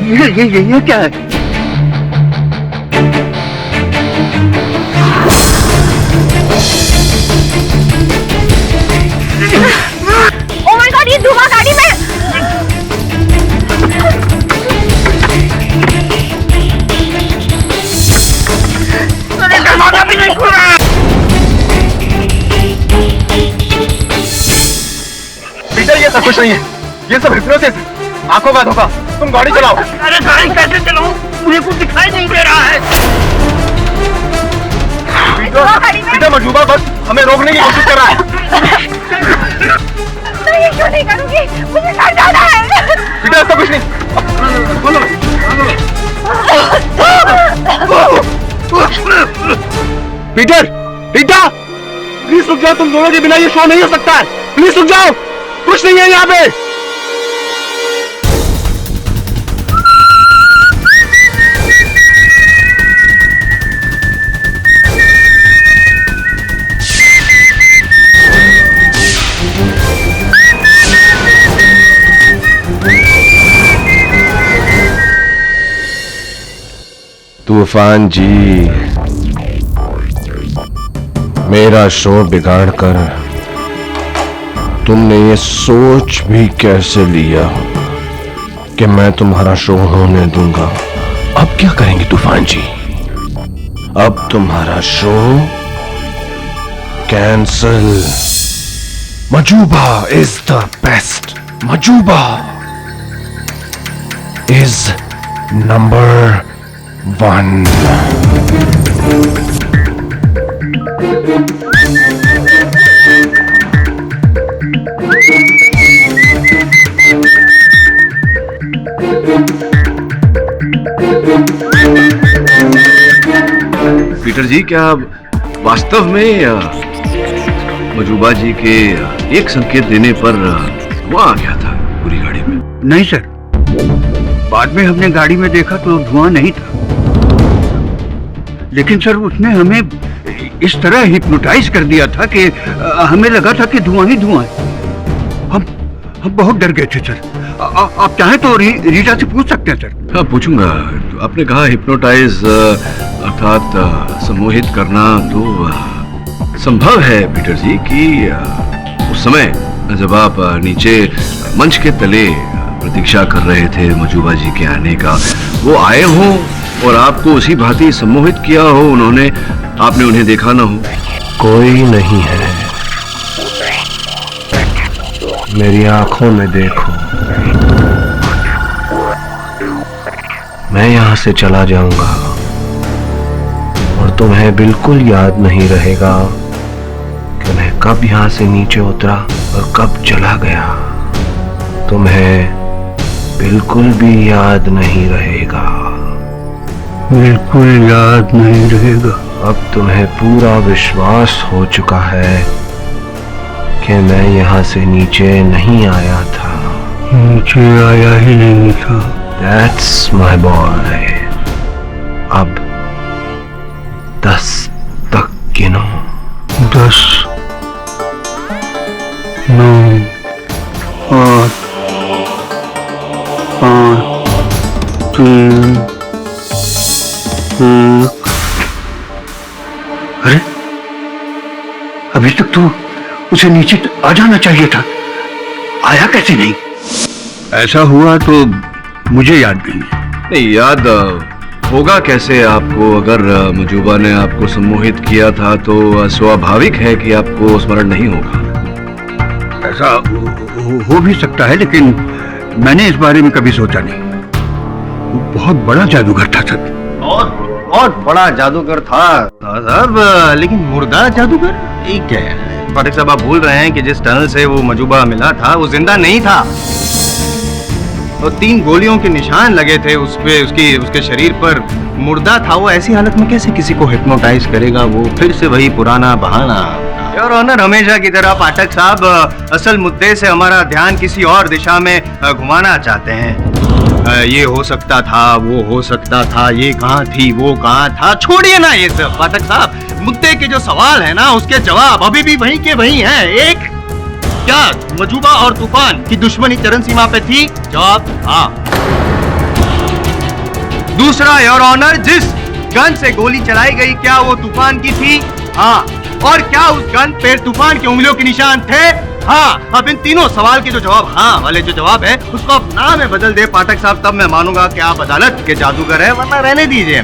ये क्या है?
Oh my God, ये धुआं गाड़ी में।
दरवाजा भी नहीं खुल रहा है।
पीटर, ये सब कुछ नहीं है, ये सब हिप्नोसिस, आंखों का धोखा। तुम गाड़ी चलाओ।
अरे गाड़ी कैसे चलाऊं? मुझे कुछ दिखाई नहीं दे रहा है।
पीटर, मजूबा बस हमें रोकने की कोशिश कर रहा है।
मैं ये क्यों नहीं करूंगी? मुझे घर जाना है।
पीटर, ऐसा कुछ नहीं। पीटर, पीटर, प्लीज रुक जाओ। तुम दोनों के बिना ये शो नहीं हो सकता है। प्लीज रुक जाओ, कुछ नहीं है यहाँ पे।
तूफान जी, मेरा शो बिगाड़ कर तुमने ये सोच भी कैसे लिया कि मैं तुम्हारा शो होने दूंगा? अब क्या करेंगे तूफान जी? अब तुम्हारा show cancel. Majuba is the best. Majuba is number 1।
Peter ji, क्या वास्तव में मजूबा जी के एक संकेत देने पर वो आ गया था पूरी गाड़ी में?
नहीं सर, बाद में हमने गाड़ी में देखा तो धुआं नहीं था, लेकिन सर उसने हमें इस तरह हिप्नोटाइज कर दिया था कि हमें लगा था कि धुआं ही धुआं है। हम बहुत डर गए थे सर। आप चाहें तो रीटा से पूछ सकते हैं सर।
हाँ, पूछूंगा। आपने कहा हिप्नोटाइज अर्थात सम्मोहित करना, तो संभव है पीटर जी कि उस समय जब आप नीचे मंच के तले प्रतीक्षा कर रहे थे मजूबा जी के आने का, वो आए हों और आपको उसी भांति सम्मोहित किया हो उन्होंने, आपने उन्हें देखा ना हो।
कोई नहीं है, मेरी आंखों में देखो। मैं यहाँ से चला जाऊंगा और तुम्हें बिल्कुल याद नहीं रहेगा कि मैं कब यहाँ से नीचे उतरा और कब चला गया। तुम्हें बिल्कुल भी याद नहीं रहेगा।
बिल्कुल याद नहीं रहेगा।
अब तुम्हें पूरा विश्वास हो चुका है कि मैं यहाँ से नीचे नहीं आया था।
नीचे आया ही नहीं था।
That's my boy. अब 10 तक गिनो।
10, 9, 8, 5, 3, 1। अरे, अभी तक तो उसे नीचे आ जाना चाहिए था, आया कैसे नहीं? ऐसा हुआ तो मुझे याद नहीं।
याद होगा कैसे आपको? अगर मजूबा ने आपको सम्मोहित किया था तो स्वाभाविक है कि आपको स्मरण नहीं होगा।
ऐसा हो भी सकता है, लेकिन मैंने इस बारे में कभी सोचा नहीं। वो बहुत बड़ा जादूगर था सर।
बहुत बड़ा जादूगर था साहब, लेकिन मुर्दा जादूगर? ये क्या है फारिक साहब, आप भूल रहे हैं कि जिस टनल से वो मजूबा मिला था वो जिंदा नहीं था। तो 3 गोलियों के निशान लगे थे उस पे, उसके शरीर पर। मुर्दा था वो। ऐसी हालत में कैसे किसी को हिप्नोटाइज करेगा? वो फिर से वही पुराना बहाना। योर ऑनर, हमेशा की तरह पाठक साहब असल मुद्दे से हमारा ध्यान किसी और दिशा में घुमाना चाहते हैं। ये हो सकता था, वो हो सकता था, ये कहाँ थी, वो कहाँ था, छोड़िए ना ये सब पाठक साहब। मुद्दे के जो सवाल है ना, उसके जवाब अभी भी वहीं के वहीं हैं। एक, क्या मजूबा और तूफान की दुश्मनी चरम सीमा पे थी? जवाब हाँ। दूसरा, योर ऑनर, जिस गन से गोली चलाई गई, क्या वो तूफान की थी? हाँ। और क्या उस गन पे तूफान की उंगलियों के निशान थे? हाँ। अब इन तीनों सवाल के जो जवाब हाँ वाले जो जवाब है, उसको आप नाम में बदल दे पाठक साहब, तब मैं मानूंगा कि आप अदालत के जादूगर हैं, वरना रहने दीजिए।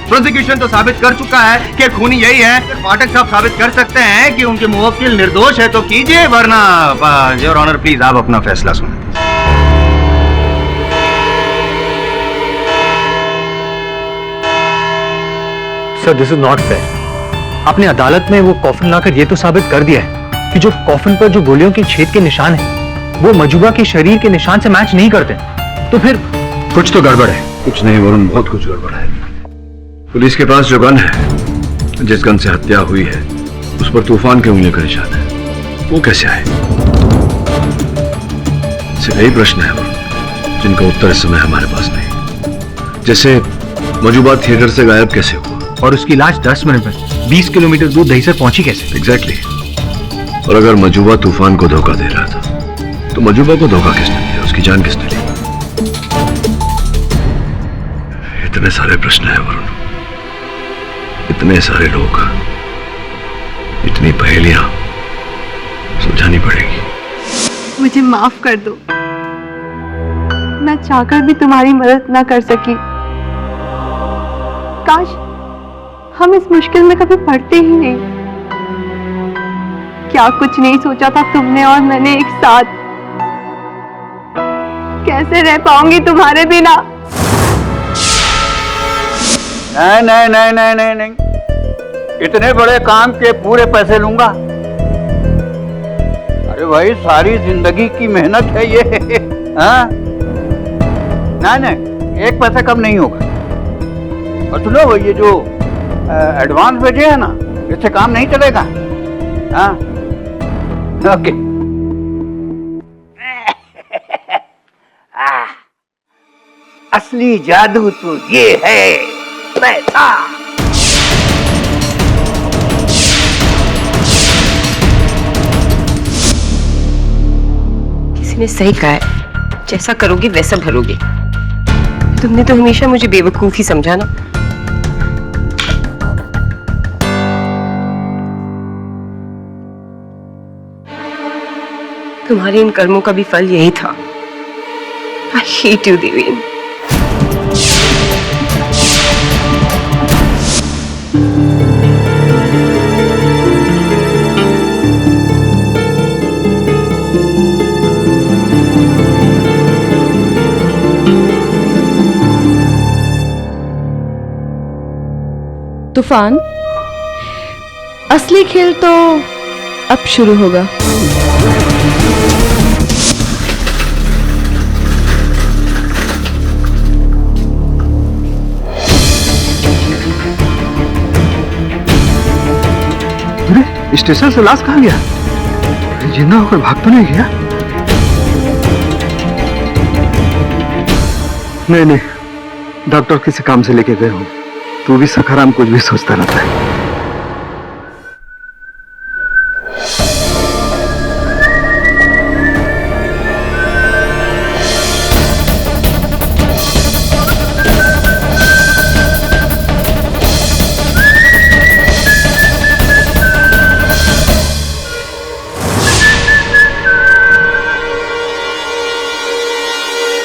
प्रोसिक्यूशन तो साबित कर चुका है कि खूनी यही है। पाठक साहब साबित कर सकते हैं कि उनके मुवक्किल निर्दोष है तो कीजिए, वरना योर ऑनर प्लीज आप अपना फैसला सुनें।
Sir, this is not fair. आपने अदालत में वो कॉफिन लाकर ये तो साबित कर दिया है कि जो कॉफिन पर जो गोलियों के छेद के निशान हैं, वो मजूबा के शरीर के निशान से मैच नहीं करते। तो फिर
कुछ तो गड़बड़ है। कुछ नहीं वरुण, बहुत कुछ गड़बड़ है। पुलिस के पास जो गन है, जिस गन से हत्या हुई है, उस पर तूफान के उंगली का निशान है। वो कैसे आए? सिर्फ यही प्रश्न है वरुण, जिनका उत्तर इस समय हमारे पास नहीं। जैसे मजूबा थिएटर से गायब कैसे हुआ,
और उसकी लाश 10 मिनट में 20 किलोमीटर दूर दहीसर पहुंची कैसे?
एग्जैक्टली। और अगर मजूबा तूफान को धोखा दे रहा था, तो मजूबा को धोखा किसने दिया, उसकी जान किसने ली? इतने सारे प्रश्न हैं वरुण, इतने सारे लोग, इतनी पहेलियां सुलझानी पड़ेगी।
मुझे माफ कर दो, मैं चाहकर भी तुम्हारी मदद ना कर सकी। काश हम इस मुश्किल में कभी पड़ते ही नहीं। क्या कुछ नहीं सोचा था तुमने और मैंने एक साथ। कैसे रह पाऊंगी तुम्हारे बिना?
नहीं नहीं नहीं नहीं नहीं नहीं, इतने बड़े काम के पूरे पैसे लूंगा? अरे भाई, सारी जिंदगी की मेहनत है ये। हाँ? नहीं नहीं, एक पैसा कम नहीं होगा। और सुनो, ये जो एडवांस भेजे है ना, इससे काम नहीं चलेगा। हाँ, ओके। असली जादू तो ये है, पैसा।
किसी ने सही कहा है, जैसा करोगे वैसा भरोगे। तुमने तो हमेशा मुझे बेवकूफ ही समझा ना। तुम्हारे इन कर्मों का भी फल यही था। I hate you, Deven.
तूफान, असली खेल तो अब शुरू होगा।
स्टेशन से लाश कहाँ गया? जिंदा होकर भाग तो नहीं गया? नहीं, डॉक्टर किसी काम से लेके गए हो। तू भी सखाराम कुछ भी सोचता रहता है।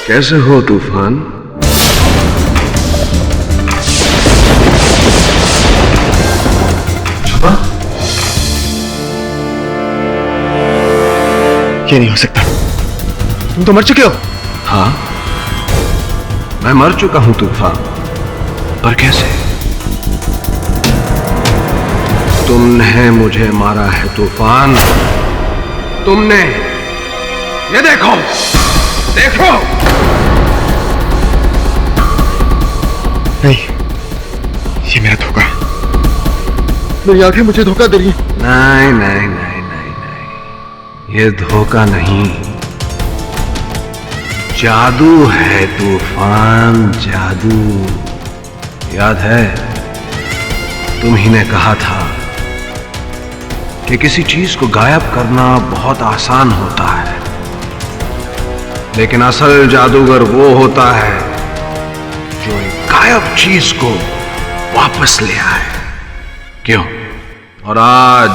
कैसे हो तूफान?
ये नहीं हो सकता, तुम तो मर चुके हो।
हाँ, मैं मर चुका हूं तूफान, पर कैसे? तुमने मुझे मारा है तूफान, तुमने। ये देखो, देखो।
नहीं, ये मेरा धोखा। मेरी आंखें मुझे धोखा दे रही हैं।
नहीं नहीं नहीं नहीं नहीं, ये धोखा नहीं, जादू है तूफान, जादू। याद है तुम्ही ने कहा था कि किसी चीज को गायब करना बहुत आसान होता है, लेकिन असल जादूगर वो होता है जो एक गायब चीज को वापस ले आए। क्यों? और आज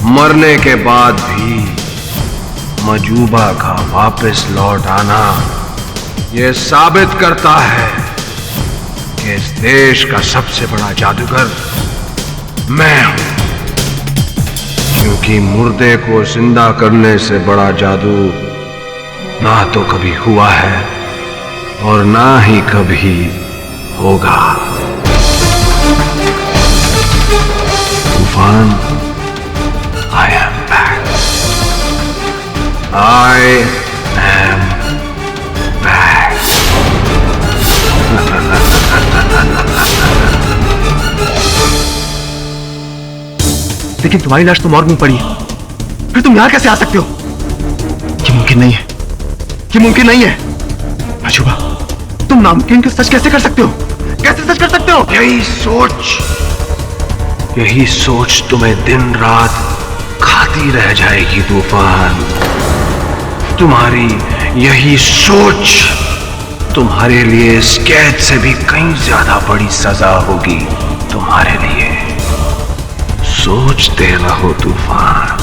मरने के बाद भी मजूबा का वापस लौट आना यह साबित करता है कि इस देश का सबसे बड़ा जादूगर मैं हूं, क्योंकि मुर्दे को जिंदा करने से बड़ा जादू ना तो कभी हुआ है और ना ही कभी होगा। तूफान, I am back. I am back.
लेकिन तुम्हारी लाश तो मॉर्ग में पड़ी है, फिर तुम यहां कैसे आ सकते हो? ये मुमकिन नहीं है, ये मुमकिन नहीं है। मजूबा, तुम नामुमकिन के सच कैसे कर सकते हो? कैसे सच कर सकते हो?
यही सोच तुम्हें दिन रात खाती रह जाएगी तूफान। तुम्हारी यही सोच तुम्हारे लिए इस कैद से भी कहीं ज्यादा बड़ी सजा होगी तुम्हारे लिए। सोचते रहो तूफान,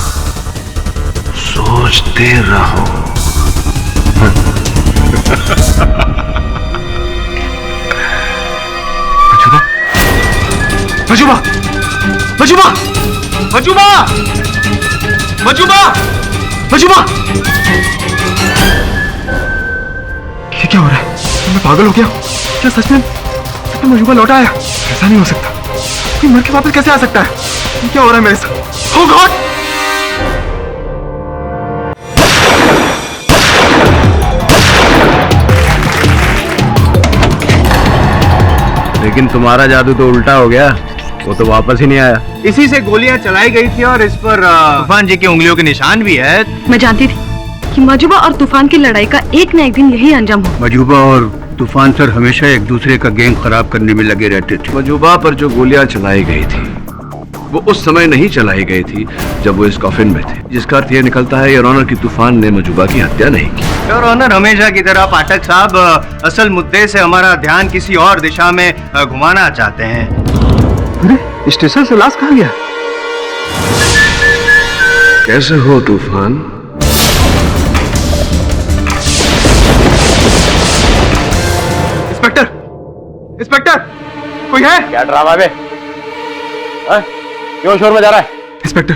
सोचते रहो।
मजूबा, मजूबा, मजूबा, मजूबा, मजूबा! ये क्या हो रहा है? मैं पागल हो गया? क्या सच में मजूबा लौटा आया? ऐसा नहीं हो सकता। कोई मर के वापस कैसे आ सकता है? ये क्या हो रहा है मेरे साथ? Oh God!
लेकिन तुम्हारा जादू तो उल्टा हो गया, वो तो वापस ही नहीं आया। इसी से गोलियां चलाई गई थी और इस पर तूफान जी की उंगलियों के निशान भी है।
मैं जानती थी कि मजूबा और तूफान की लड़ाई का एक न एक दिन यही अंजाम हो।
मजूबा और तूफान सर हमेशा एक दूसरे का गेम खराब करने में लगे रहते थे।
मजूबा पर जो गोलियां चलाई गई थी वो उस समय नहीं चलाई गई थी जब वो इस कॉफिन में थे, जिसका अर्थ यह निकलता है योर ऑनर की तूफान ने मजूबा की हत्या नहीं की।
योर ऑनर, हमेशा की तरह पाठक साहब असल मुद्दे से हमारा ध्यान किसी और दिशा में घुमाना चाहते हैं।
अरे, स्टेशन से लाश कहाँ गया?
कैसे हो तूफान?
इंस्पेक्टर, इंस्पेक्टर, कोई है?
क्या ड्रामा बे? क्यों शोर मचा रहा है?
इंस्पेक्टर,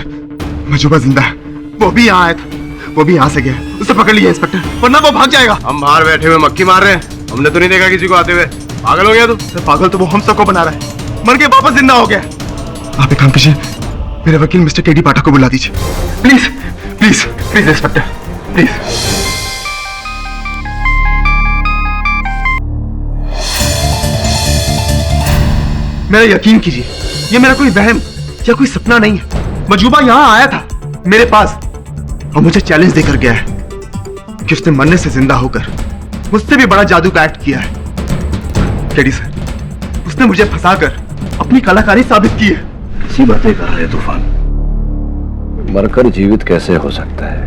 मजूबा जिंदा है। वो भी यहाँ आया था, वो भी यहाँ से गया। उसे पकड़ लिया इंस्पेक्टर, वरना वो भाग जाएगा।
हम बाहर बैठे हुए मक्खी मार रहे हैं, हमने तो नहीं देखा किसी को आते हुए। पागल हो गया तू?
पागल तो वो हम सबको बना रहा है। मर के वापस जिंदा हो गया। आप एक काम कीजिए, मेरे वकील मिस्टर केडी पाठक को बुला दीजिए, please please please inspector, please. मेरा यकीन कीजिए, ये मेरा कोई वहम या कोई सपना नहीं है। मजूबा यहाँ आया था मेरे पास और मुझे चैलेंज देकर गया है कि उसने मरने से जिंदा होकर मुझसे भी बड़ा जादू का एक्ट किया है। केडी सर, उसने मुझे फंसाकर अपनी कलाकारी साबित की है।
कैसी बातें कर रहे तूफान? मरकर जीवित कैसे हो सकता है?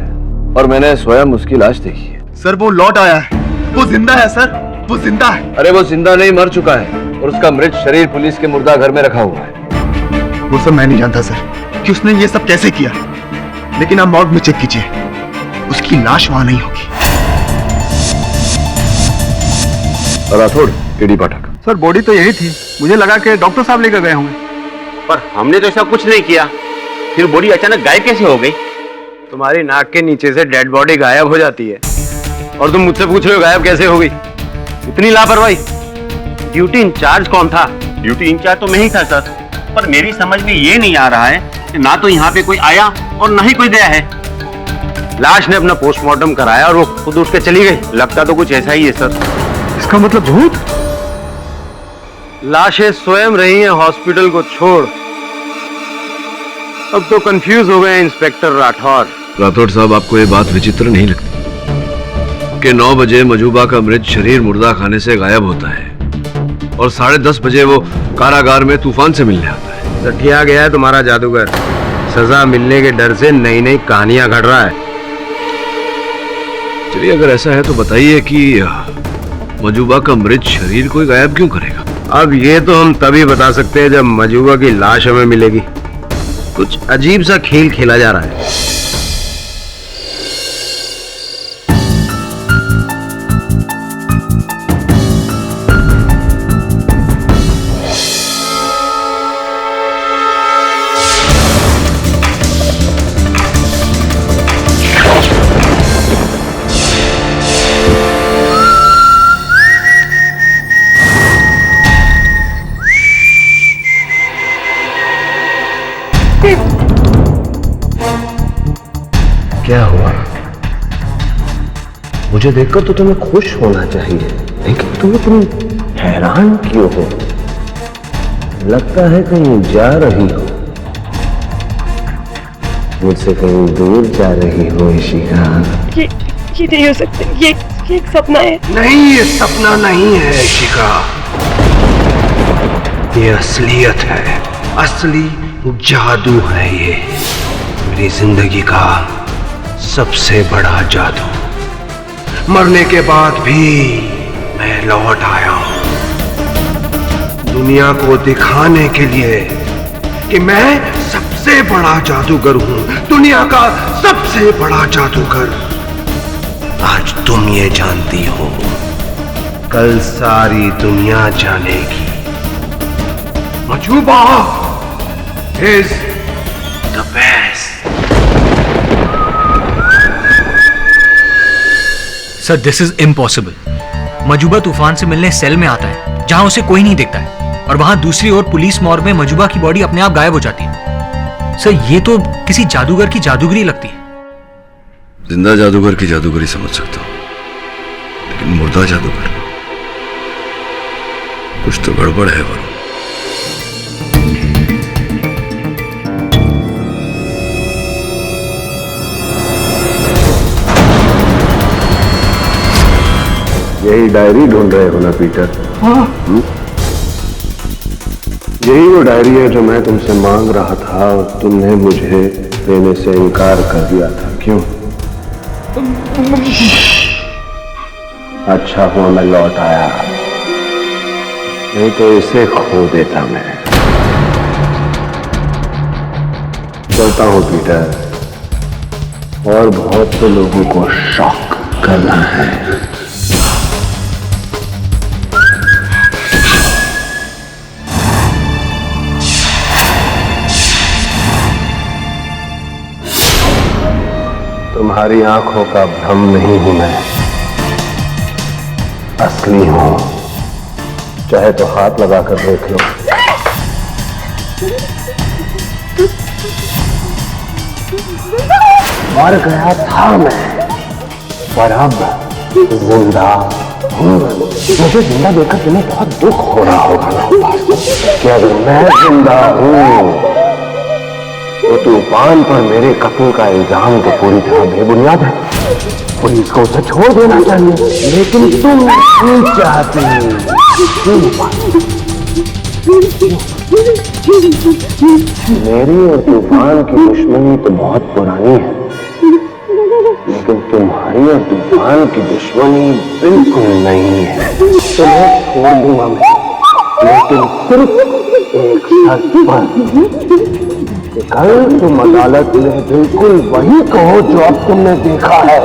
और मैंने स्वयं उसकी लाश देखी है।
सर, वो लौट आया है, वो जिंदा है सर, वो जिंदा है।
अरे वो जिंदा नहीं, मर चुका है और उसका मृत शरीर पुलिस के मुर्दा घर में रखा हुआ है।
वो सब मैं नहीं जानता सर कि उसने ये सब कैसे किया, लेकिन आप मॉर्ग में चेक कीजिए, उसकी लाश वहां नहीं होगी।
राठौड़, केडी पाठक।
सर, बॉडी तो यही थी, मुझे लगा कि डॉक्टर साहब लेकर गए होंगे।
पर हमने तो ऐसा कुछ नहीं किया, फिर बॉडी अचानक गायब कैसे हो गई? तुम्हारी नाक के नीचे से डेड बॉडी गायब हो जाती है और तुम मुझसे पूछ रहे हो गायब कैसे हो गई? इतनी लापरवाही। ड्यूटी इंचार्ज कौन था? ड्यूटी इंचार्ज तो मैं ही था सर, पर मेरी समझ में ये नहीं आ रहा है कि ना तो यहाँ पे कोई आया और ना ही कोई गया है। लाश ने अपना पोस्टमार्टम कराया और वो खुद उठ के चली गई। लगता तो कुछ ऐसा ही है सर।
इसका मतलब भूत?
लाशें स्वयं रही हैं हॉस्पिटल को छोड़
अब तो कंफ्यूज हो गए इंस्पेक्टर राठौर।
राठौर साहब, आपको ये बात विचित्र नहीं लगती कि 9 बजे मजूबा का मृत शरीर मुर्दा खाने से गायब होता है और 10:30 बजे वो कारागार में तूफान से मिलने आता है?
सठिया गया है तुम्हारा जादूगर। सजा मिलने के डर से नई नई कहानियां घड़ रहा है।
चलिए, अगर ऐसा है तो बताइए कि मजूबा का मृत शरीर कोई गायब क्यों करेगा?
अब ये तो हम तभी बता सकते हैं जब मजूबा की लाश हमें मिलेगी। कुछ अजीब सा खेल खेला जा रहा है। क्या हुआ? मुझे देखकर तो तुम्हें खुश होना चाहिए, लेकिन तुम हैरान क्यों हो? लगता है कहीं जा रही हो, मुझसे कहीं दूर जा रही हो इशिका।
ये नहीं हो सकता, ये एक सपना है।
नहीं, ये सपना नहीं है इशिका, ये असलियत है, असली जादू है। ये मेरी जिंदगी का सबसे बड़ा जादू। मरने के बाद भी मैं लौट आया हूं, दुनिया को दिखाने के लिए कि मैं सबसे बड़ा जादूगर हूं, दुनिया का सबसे बड़ा जादूगर। आज तुम ये जानती हो, कल सारी दुनिया जानेगी। Majuba is the best.
Sir, this is impossible. Majuba Toofan से मिलने सेल में आता है जहां उसे कोई नहीं देखता है, और वहां दूसरी ओर पुलिस मॉर्ग में मजूबा की बॉडी अपने आप गायब हो जाती है। सर, ये तो किसी जादूगर की जादूगरी लगती है।
जिंदा जादूगर की जादूगरी समझ सकता हूं, लेकिन मुर्दा जादूगर, कुछ तो गड़बड़ है वरुण।
यही डायरी ढूंढ रहे हो ना पीटर? हाँ। यही वो डायरी है जो मैं तुमसे मांग रहा था और तुमने मुझे देने से इनकार कर दिया था। क्यों? अच्छा हुआ मैं लौट आया, नहीं तो इसे खो देता मैं। चलता हूं पीटर, और बहुत से लोगों को शॉक करना है। तुम्हारी आंखों का भ्रम नहीं हूं मैं, असली हूं। चाहे तो हाथ लगाकर देख लो। मर गया था मैं, पर अब जिंदा हूं। मुझे जिंदा देखकर तुम्हें बहुत दुख हो रहा होगा ना, क्या मैं जिंदा हूं? तो तूफान पर मेरे कत्ल का इल्जाम तो पूरी तरह बेबुनियाद है। पुलिस को उसे छोड़ देना चाहिए, लेकिन तुम नहीं चाहती। मेरी और तूफान की दुश्मनी तो बहुत पुरानी है, लेकिन तुम्हारी और तूफान की दुश्मनी बिल्कुल नहीं है। तुम्हें छोड़ दूंगा मैं, लेकिन सिर्फ एक शर्त पर। कल तुम अदालत में बिल्कुल वही कहो जो अब तुमने देखा है।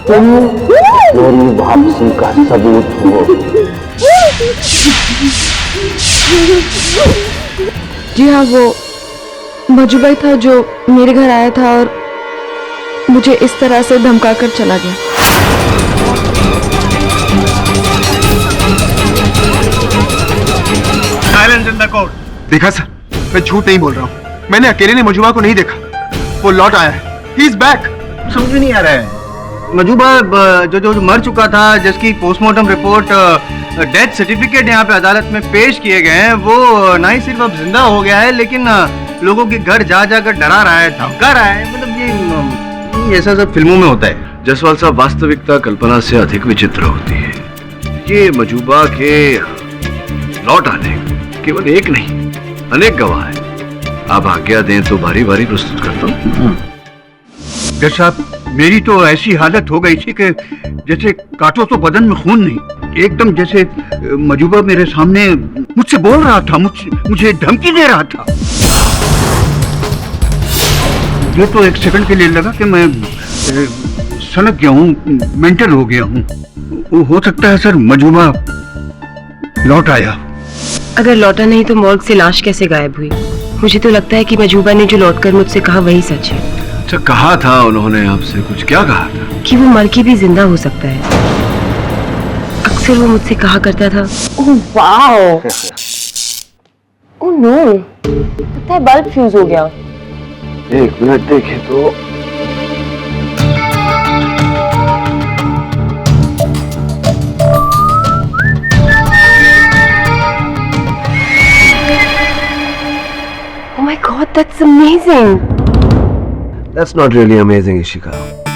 तुम मेरी वापसी का सबूत हो।
जी हाँ, वो मजूबा था जो मेरे घर आया था और मुझे इस तरह से धमका कर चला गया।
Silence in the court. देखा सर, मैं झूठ नहीं बोल रहा हूँ। मैंने अकेले ने मजूबा को नहीं देखा, वो लौट आया है। He is back.
समझ नहीं आ रहा है, मजूबा जो मर चुका था, जिसकी पोस्टमार्टम रिपोर्ट डेथ सर्टिफिकेट यहाँ पे अदालत में पेश किए गए हैं, वो ना ही सिर्फ अब जिंदा हो गया है लेकिन लोगों के घर जा जाकर डरा रहा है, धमका रहा है। मतलब ये ऐसा सब फिल्मों में होता है।
जसवाल साहब, वास्तविकता कल्पना से अधिक विचित्र होती है। ये मजूबा के लौट आने केवल एक नहीं अनेक गवाह है। आप आज्ञा दें तो बारी बारी प्रस्तुत करता हूँ।
जज साहब, मेरी तो ऐसी हालत हो गई थी कि जैसे काटो तो बदन में खून नहीं, एकदम जैसे मजूबा मेरे सामने मुझसे बोल रहा था, मुझे धमकी दे रहा था। मुझे तो एक सेकंड के लिए लगा कि मैं सनक गया हूँ, मेंटल हो गया हूँ। हो सकता है सर मजूबा लौट आया।
अगर लौटा नहीं तो मॉर्ग से लाश कैसे गायब हुई? मुझे तो लगता है कि मजूबा ने जो लौटकर मुझसे कहा वही सच है।
अच्छा, कहा था उन्होंने आपसे? कुछ क्या कहा था?
कि वो मर के भी जिंदा हो सकता है। अक्सर वो मुझसे कहा करता था, ओह वाओ, ओह नो, लगता है बल्ब फ्यूज हो गया।
एक मिनट देखें तो।
Oh my God, that's amazing.
That's not really amazing, Ishika.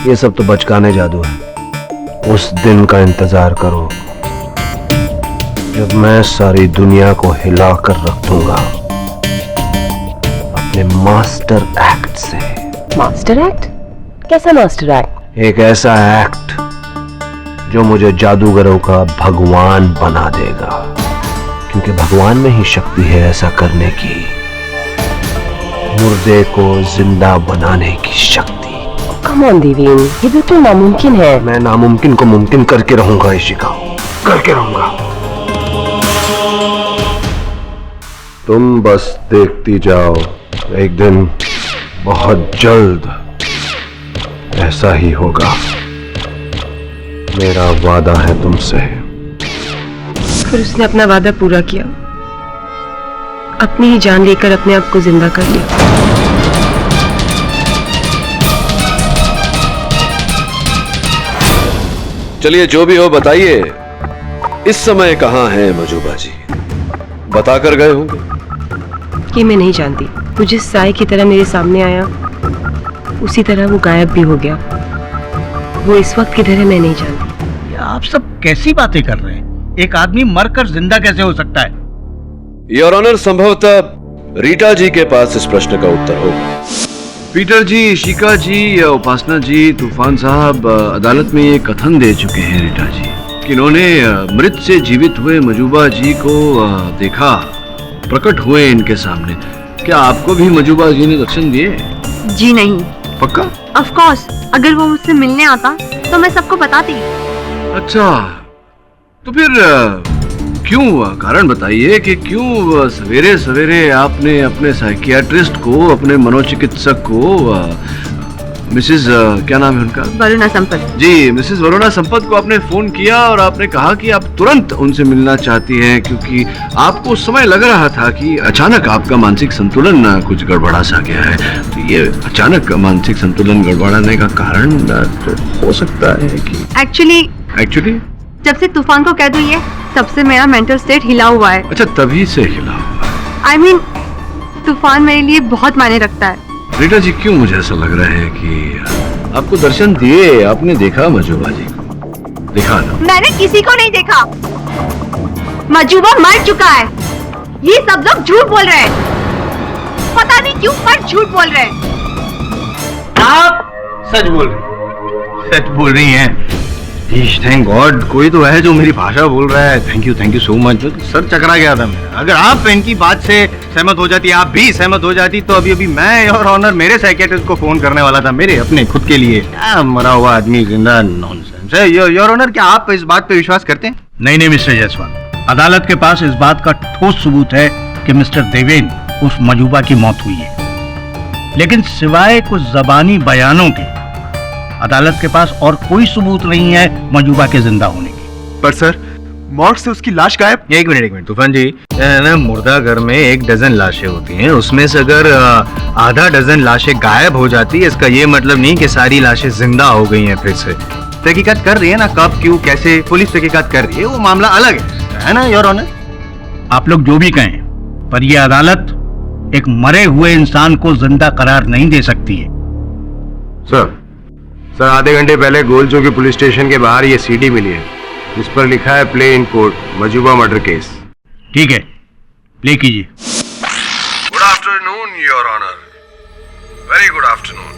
ये सब तो बचकाने जादू है। उस दिन का इंतजार करो जब मैं सारी दुनिया को हिला कर रख दूंगा अपने मास्टर एक्ट से।
Master act? कैसा मास्टर एक्ट?
एक ऐसा एक्ट जो मुझे जादूगरों का भगवान बना देगा, क्योंकि भगवान में ही शक्ति है ऐसा करने की, मुर्दे को जिंदा बनाने की शक्ति।
कम ऑन देवेन, ये बिल्कुल नामुमकिन है।
मैं नामुमकिन को मुमकिन करके रहूंगा इशिका, करके रहूंगा। तुम बस देखती जाओ, एक दिन बहुत जल्द ऐसा ही होगा। मेरा वादा है तुमसे।
फिर उसने अपना वादा पूरा किया, अपनी ही जान लेकर अपने आप को जिंदा कर लिया।
चलिए, जो भी हो बताइए, इस समय कहाँ हैं मजूबा जी? बताकर गए होंगे।
ये मैं नहीं जानती। वो जिस साए की तरह मेरे सामने आया उसी तरह वो गायब भी हो गया। वो इस वक्त किधर है मैं नहीं जानती।
आप सब कैसी बातें कर रहे हैं? एक आदमी मरकर जिंदा कैसे हो सकता है?
योर ऑनर, संभवतः रीटा जी के पास इस प्रश्न का उत्तर होगा। पीटर जी, शिका जी या उपासना जी, तूफान साहब अदालत में ये कथन दे चुके हैं रीटा जी कि इन्होंने मृत से जीवित हुए मजूबा जी को देखा, प्रकट हुए इनके सामने। क्या आपको भी मजूबा जी ने दर्शन दिए?
जी नहीं।
पक्का?
ऑफ कोर्स, अगर वो मुझसे मिलने आता तो मैं सबको बताती।
अच्छा, तो फिर क्यों, कारण बताइए कि क्यों सवेरे सवेरे आपने अपने साइकियाट्रिस्ट को, अपने मनोचिकित्सक को, मिसेस क्या नाम है उनका?
वरुणा संपत
जी, मिसेस वरुणा संपत को आपने फोन किया और आपने कहा कि आप तुरंत उनसे मिलना चाहती हैं, क्योंकि आपको उस समय लग रहा था कि अचानक आपका मानसिक संतुलन कुछ गड़बड़ा सा गया है। तो ये अचानक मानसिक संतुलन गड़बड़ाने का कारण हो सकता है कि एक्चुअली
जब से तूफान को कह दूं ये, तब से मेरा मेंटल स्टेट हिला हुआ है।
अच्छा, तभी से हिला हुआ है।
I mean, तूफान मेरे लिए बहुत मायने रखता है।
रीटा जी, क्यों मुझे ऐसा लग रहा है कि आपको दर्शन दिए, आपने देखा मजूबा जी को? देखा ना?
मैंने किसी को नहीं देखा। मजूबा मर चुका है। ये सब लोग झूठ बोल रहे हैं। पता नहीं क्यों, पर झूठ बोल रहे हैं।
आप सच बोल रही हैं। सच बोल रही हैं। थैंक गॉड, कोई तो है जो मेरी भाषा बोल रहा है। Thank you so much. Sir चकरा गया था मेरा। अगर आप इनकी बात से सहमत हो जाती, आप भी सहमत हो जाती, तो अभी मैं योर ऑनर मेरे साइकियाट्रिस्ट को फोन करने वाला था, मेरे अपने खुद के लिए। मरा हुआ आदमी जिंदा, नॉनसेंस है। योर ऑनर, क्या आप इस बात पे विश्वास करते हैं?
नहीं मिस्टर जायसवाल, अदालत के पास इस बात का ठोस सबूत है कि मिस्टर देवेन उस मजूबा की मौत हुई है, लेकिन सिवाय कुछ जबानी बयानों के अदालत के पास और कोई सबूत नहीं है मजूबा के जिंदा होने की।
पर सर, मॉर्ग से उसकी लाश गायब।
एक मिनट तूफान जी, ना मुर्दा घर में 1 डजन लाशें होती हैं, उसमें से अगर आधा डजन लाशें गायब हो जाती है, इसका ये मतलब नहीं कि सारी लाशें जिंदा हो गई हैं फिर से।
तहकीकात कर रही है ना, कब क्यों कैसे पुलिस तहकीकात कर रही है, वो मामला अलग है ना योर ऑनर?
आप लोग जो भी कहें, पर यह अदालत एक मरे हुए इंसान को जिंदा करार नहीं दे सकती है।
सर आधे घंटे पहले गोल चौकी पुलिस स्टेशन के बाहर ये सीडी मिली है, जिस पर लिखा है play in court Majuba murder case.
ठीक है, प्ले कीजिए।
Good afternoon your honour, very good afternoon.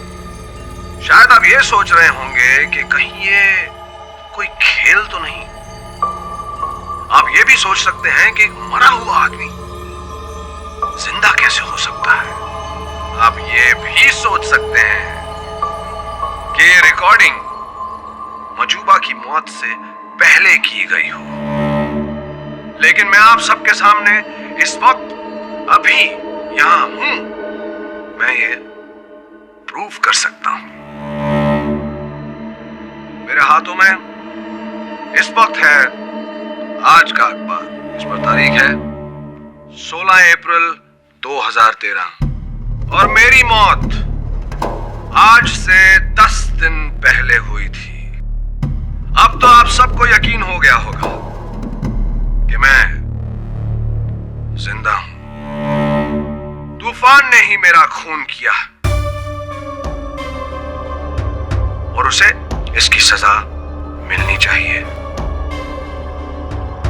शायद आप ये सोच रहे होंगे कि कहीं ये कोई खेल तो नहीं। आप ये भी सोच सकते हैं कि एक मरा हुआ आदमी जिंदा कैसे हो सकता है। आप ये भी सोच सकते हैं कि ये रिकॉर्डिंग मजूबा की मौत से पहले की गई हो। लेकिन मैं आप सबके सामने इस वक्त अभी यहां हूं, मैं ये प्रूव कर सकता हूं। मेरे हाथों में इस वक्त है आज का अखबार, इस पर तारीख है 16 अप्रैल 2013 और मेरी मौत आज से 10 दिन पहले हुई थी। अब तो आप सबको यकीन हो गया होगा कि मैं जिंदा हूं। तूफान ने ही मेरा खून किया और उसे इसकी सजा मिलनी चाहिए।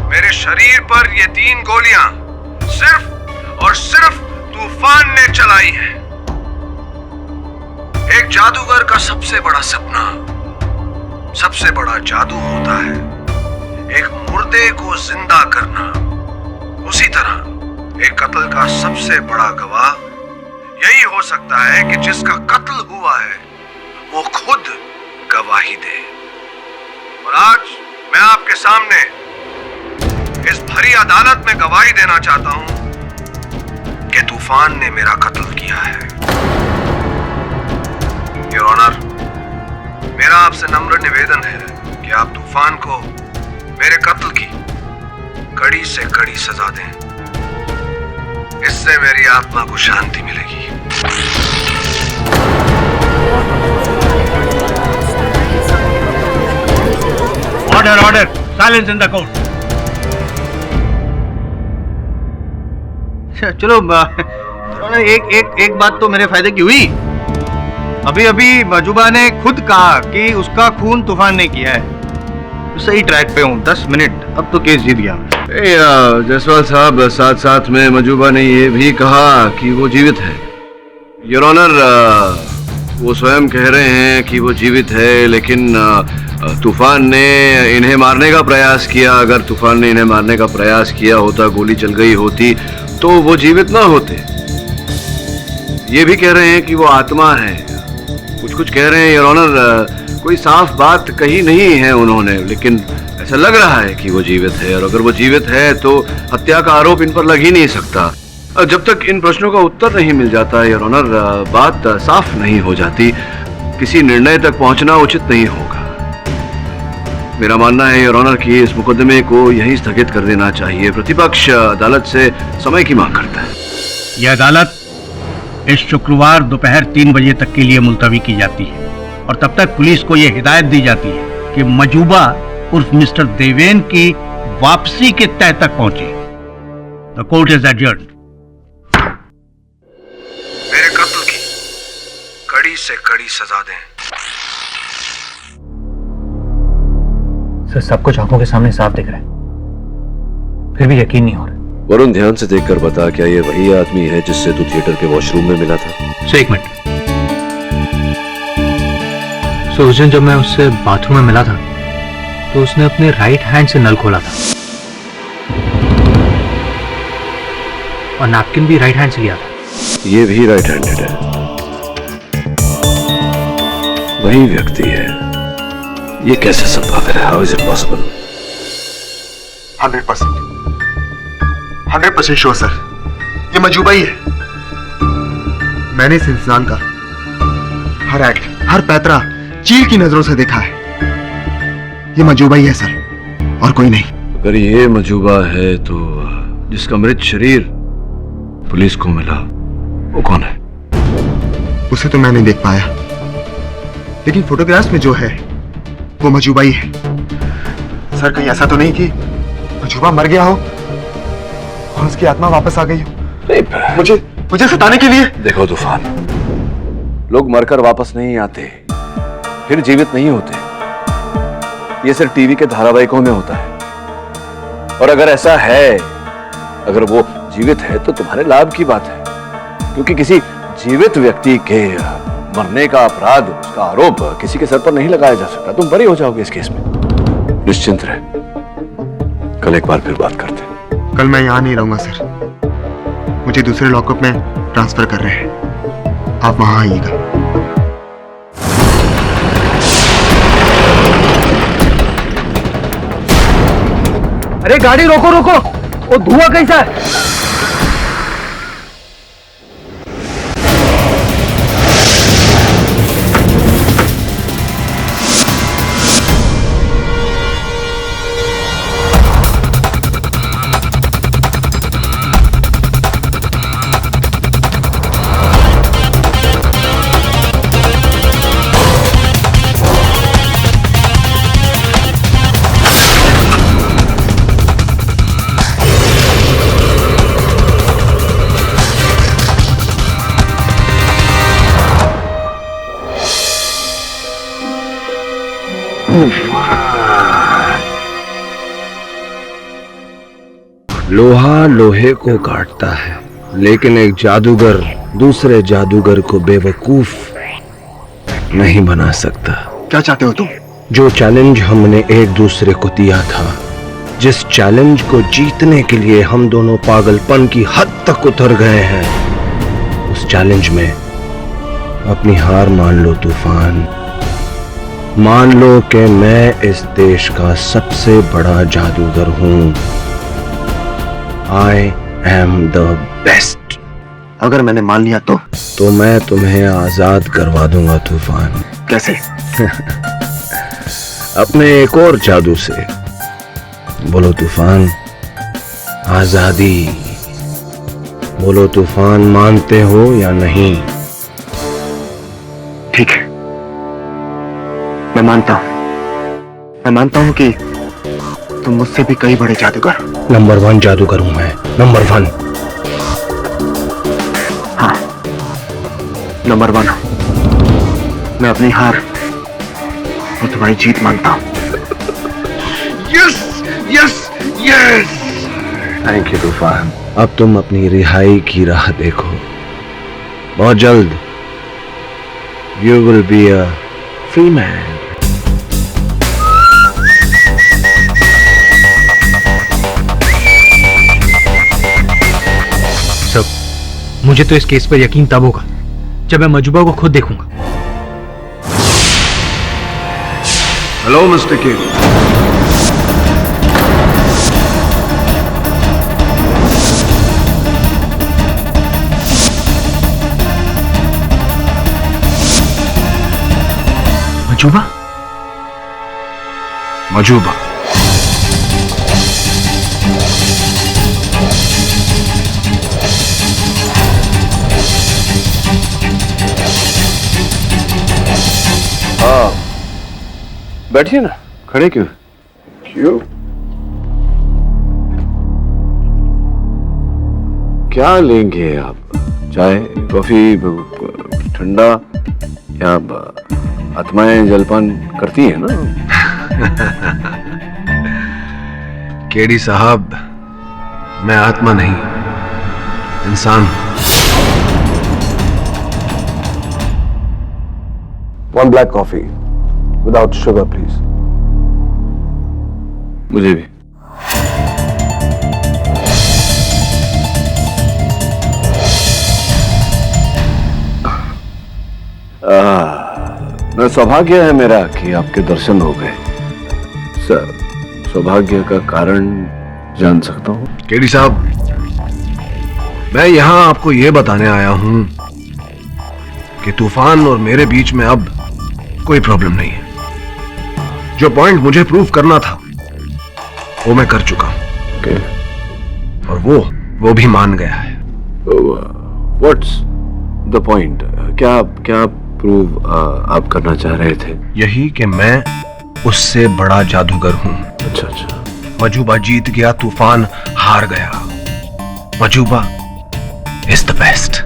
मेरे शरीर पर ये 3 गोलियां सिर्फ और सिर्फ तूफान ने चलाई हैं। एक जादूगर का सबसे बड़ा सपना, सबसे बड़ा जादू होता है एक मुर्दे को जिंदा करना। उसी तरह एक कत्ल का सबसे बड़ा गवाह यही हो सकता है कि जिसका कत्ल हुआ है वो खुद गवाही दे। और आज मैं आपके सामने इस भरी अदालत में गवाही देना चाहता हूं कि तूफान ने मेरा कत्ल किया है। योर ऑनर, मेरा आपसे नम्र निवेदन है कि आप तूफान को मेरे कत्ल की कड़ी से कड़ी सजा दें। इससे मेरी आत्मा को शांति मिलेगी।
Order order, silence in the court.
चलो एक बात तो मेरे फायदे की हुई। अभी अभी मजूबा ने खुद कहा कि उसका खून तूफान ने किया है। तो सही ट्रैक पे हूँ, 10 मिनट, अब तो केस जीत गया।
जायसवाल साहब, साथ साथ में मजूबा ने ये भी कहा कि वो जीवित है। योर ऑनर, वो स्वयं कह रहे हैं कि वो जीवित है, लेकिन तूफान ने इन्हें मारने का प्रयास किया। अगर तूफान ने इन्हें मारने का प्रयास किया होता, गोली चल गई होती, तो वो जीवित ना होते। ये भी कह रहे हैं कि वो आत्मा है। कुछ कह रहे हैं योर ऑनर, कोई साफ बात कही नहीं है उन्होंने, लेकिन ऐसा लग रहा है कि वो जीवित है। और अगर वो जीवित है तो हत्या का आरोप इन पर लग ही नहीं सकता। जब तक इन प्रश्नों का उत्तर नहीं मिल जाता योर ऑनर, बात साफ नहीं हो जाती। किसी निर्णय तक पहुंचना उचित नहीं होगा। मेरा मानना है योर ऑनर कि इस मुकदमे को यहीं स्थगित कर देना चाहिए। प्रतिपक्ष अदालत से समय की मांग करता है।
यह अदालत इस शुक्रवार दोपहर 3 बजे तक के लिए मुलतवी की जाती है और तब तक पुलिस को यह हिदायत दी जाती है कि मजूबा उर्फ मिस्टर देवेन की वापसी के तय तक पहुंचे। The court is adjourned.
मेरे कत्ल की कड़ी से कड़ी सजा दें।
सर, सब कुछ आंखों के सामने साफ दिख रहा है, फिर भी यकीन नहीं हो रहा।
वरुण, ध्यान से देखकर बता, क्या ये वही आदमी है जिससे तू थिएटर के वॉशरूम में मिला था?
सर, एक मिनट। सर, उस दिन जब मैं उससे बाथरूम में मिला था तो उसने अपने राइट हैंड से नल खोला था और नैपकिन भी राइट हैंड से लिया था।
ये भी राइट हैंडेड है, वही व्यक्ति है। ये कैसे संभव है? How is it possible?
100% sure sir, ये मजूबा ही है। मैंने इस इंसान का हर एक्ट, हर पैतरा चील की नजरों से देखा है। ये मजूबा ही है सर, और कोई नहीं।
अगर ये मजूबा है तो जिसका मृत शरीर पुलिस को मिला वो कौन है?
उसे तो मैं नहीं देख पाया, लेकिन फोटोग्राफ्स में जो है वो मजूबा ही है। सर कहीं ऐसा तो नहीं कि मजूबा मर गया हो और उसकी आत्मा वापस आ गई हो मुझे सताने के लिए?
देखो तूफान, लोग मरकर वापस नहीं आते, फिर जीवित नहीं होते। ये सिर्फ टीवी के धारावाहिकों में होता है। और अगर ऐसा है, अगर वो जीवित है तो तुम्हारे लाभ की बात है, क्योंकि किसी जीवित व्यक्ति के मरने का अपराध, उसका आरोप किसी के सर पर नहीं लगाया जा सकता। तुम बरी हो जाओगे इस केस में। निश्चिंत रहे, कल एक बार फिर बात करते हैं।
कल मैं यहां नहीं रहूंगा सर, मुझे दूसरे लॉकअप में ट्रांसफर कर रहे हैं, आप वहां आइएगा।
अरे गाड़ी रोको रोको, वो धुआं कैसा है?
लोहा लोहे को काटता है, लेकिन एक जादूगर दूसरे जादूगर को बेवकूफ नहीं बना सकता।
क्या चाहते हो तुम?
जो चैलेंज हमने एक दूसरे को दिया था, जिस चैलेंज को जीतने के लिए हम दोनों पागलपन की हद तक उतर गए हैं, उस चैलेंज में अपनी हार मान लो तूफान। मान लो कि मैं इस देश का सबसे बड़ा जादूगर हूं। I am the best।
अगर मैंने मान लिया तो
मैं तुम्हें आजाद करवा दूंगा तूफान।
कैसे?
अपने एक और जादू से। बोलो तूफान, आजादी। बोलो तूफान, मानते हो या नहीं?
ठीक है, मैं मानता हूं कि तुम मुझसे भी कई बड़े जादूगर।
नंबर 1 जादूगर हूं मैं, नंबर 1।
हाँ, नंबर 1। मैं अपनी हार और तुम्हारी जीत मानता हूं।
Yes yes yes. Thank you तूफान। अब तुम अपनी रिहाई की राह देखो। बहुत जल्द you will be a free man.
मुझे तो इस केस पर यकीन तब होगा जब मैं मजूबा को खुद देखूंगा।
Hello mister King.
Majuba?
Majuba बैठिए ना, खड़े क्यों? क्या लेंगे आप? चाय, कॉफी, ठंडा, या आत्माएं जलपान करती हैं ना? केडी साहब, मैं आत्मा नहीं, इंसान। One black coffee without sugar, please. मुझे भी। मैं सौभाग्य है मेरा कि आपके दर्शन हो गए। सर, सौभाग्य का कारण जान सकता हूँ? केडी साहब, मैं यहां आपको यह बताने आया हूं कि तूफान और मेरे बीच में अब कोई प्रॉब्लम नहीं है। जो पॉइंट मुझे प्रूव करना था वो मैं कर चुका हूं। okay. और वो भी मान गया है। What's the point? क्या प्रूव आप करना चाह रहे थे? यही कि मैं उससे बड़ा जादूगर हूं।
अच्छा अच्छा।
मजूबा जीत गया, तूफान हार गया। Majuba is the best.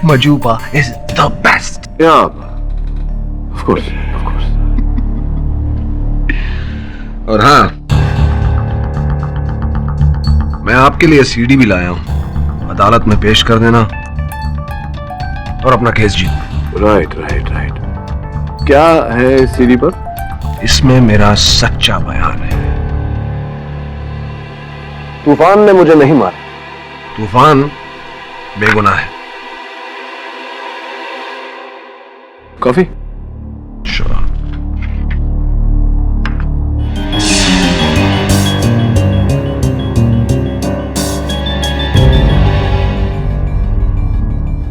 Majuba is the best.
Of course. और हाँ, मैं आपके लिए सीडी भी लाया हूं, अदालत में पेश कर देना और अपना केस जीत।
राइट। क्या है इस सीडी पर? इसमें मेरा सच्चा बयान है। तूफान ने मुझे नहीं मारा। तूफान बेगुनाह है। Coffee? Sure.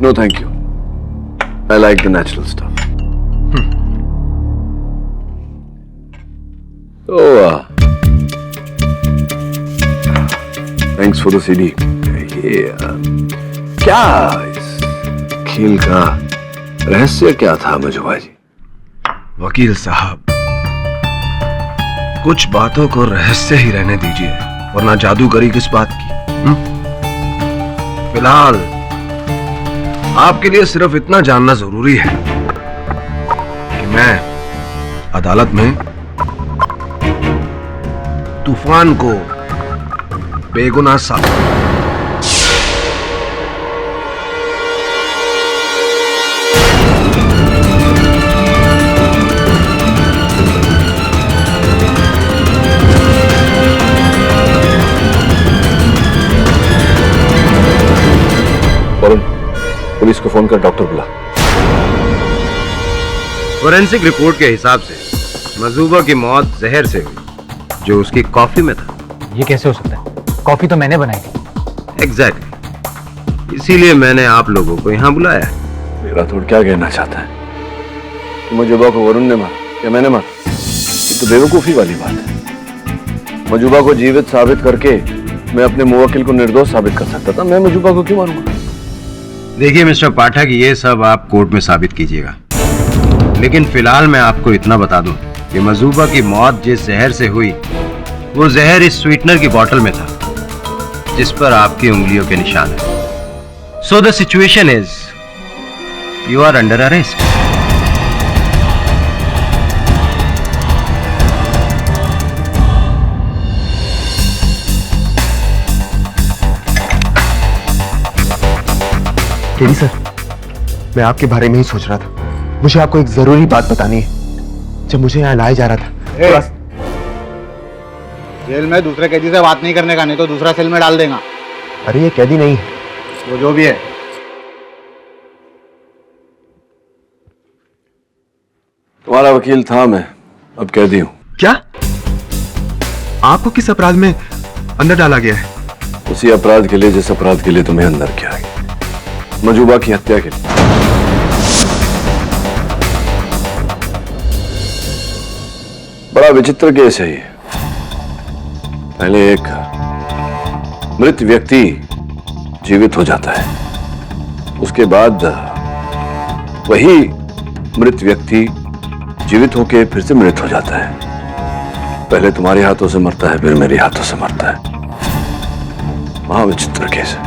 No, thank you. I like the natural stuff. Thanks for the CD. ये क्या इस खेल का रहस्य क्या था मजूबा जी?
वकील साहब, कुछ बातों को रहस्य ही रहने दीजिए, वरना जादूगरी किस बात की? फिलहाल आपके लिए सिर्फ इतना जानना जरूरी है कि मैं अदालत में तूफान को बेगुनाह साबित
पुलिस को फोन कर डॉक्टर बुला।
फोरेंसिक रिपोर्ट के हिसाब से मजूबा की मौत जहर से हुई, जो उसकी कॉफी में था।
ये कैसे हो सकता है? कॉफी तो मैंने बनाई थी।
एग्जैक्टली, इसीलिए मैंने आप लोगों को यहाँ बुलाया है।
मेरा थोड़ा क्या कहना चाहता है कि मजूबा को वरुण ने मारा या मैंने मारा? ये तो बेवकूफी वाली बात है। मजूबा को जीवित साबित करके मैं अपने मुवक्किल को निर्दोष साबित कर सकता था। मैं मजूबा को क्यों मारूंगा?
देखिए मिस्टर पाठक, ये सब आप कोर्ट में साबित कीजिएगा, लेकिन फिलहाल मैं आपको इतना बता दूं कि मजूबा की मौत जिस जहर से हुई, वो जहर इस स्वीटनर की बोतल में था जिस पर आपकी उंगलियों के निशान है। So the situation is you are under arrest.
KD sir, मैं आपके बारे में ही सोच रहा था। मुझे आपको एक जरूरी बात बतानी है। जब मुझे यहाँ लाया जा रहा था
जेल में दूसरे कैदी से बात नहीं करने का, नहीं तो दूसरा सेल में डाल देगा।
अरे ये कैदी नहीं है,
वो जो भी है।
तुम्हारा वकील था मैं, अब कैदी हूं।
क्या? आपको किस अपराध में अंदर डाला गया है?
उसी अपराध के लिए जिस अपराध के लिए तुम्हें अंदर किया गया, मजूबा की हत्या के लिए। बड़ा विचित्र केस है ये। पहले एक मृत व्यक्ति जीवित हो जाता है, उसके बाद वही मृत व्यक्ति जीवित होकर फिर से मृत हो जाता है। पहले तुम्हारे हाथों से मरता है, फिर मेरे हाथों से मरता है। महाविचित्र केस है।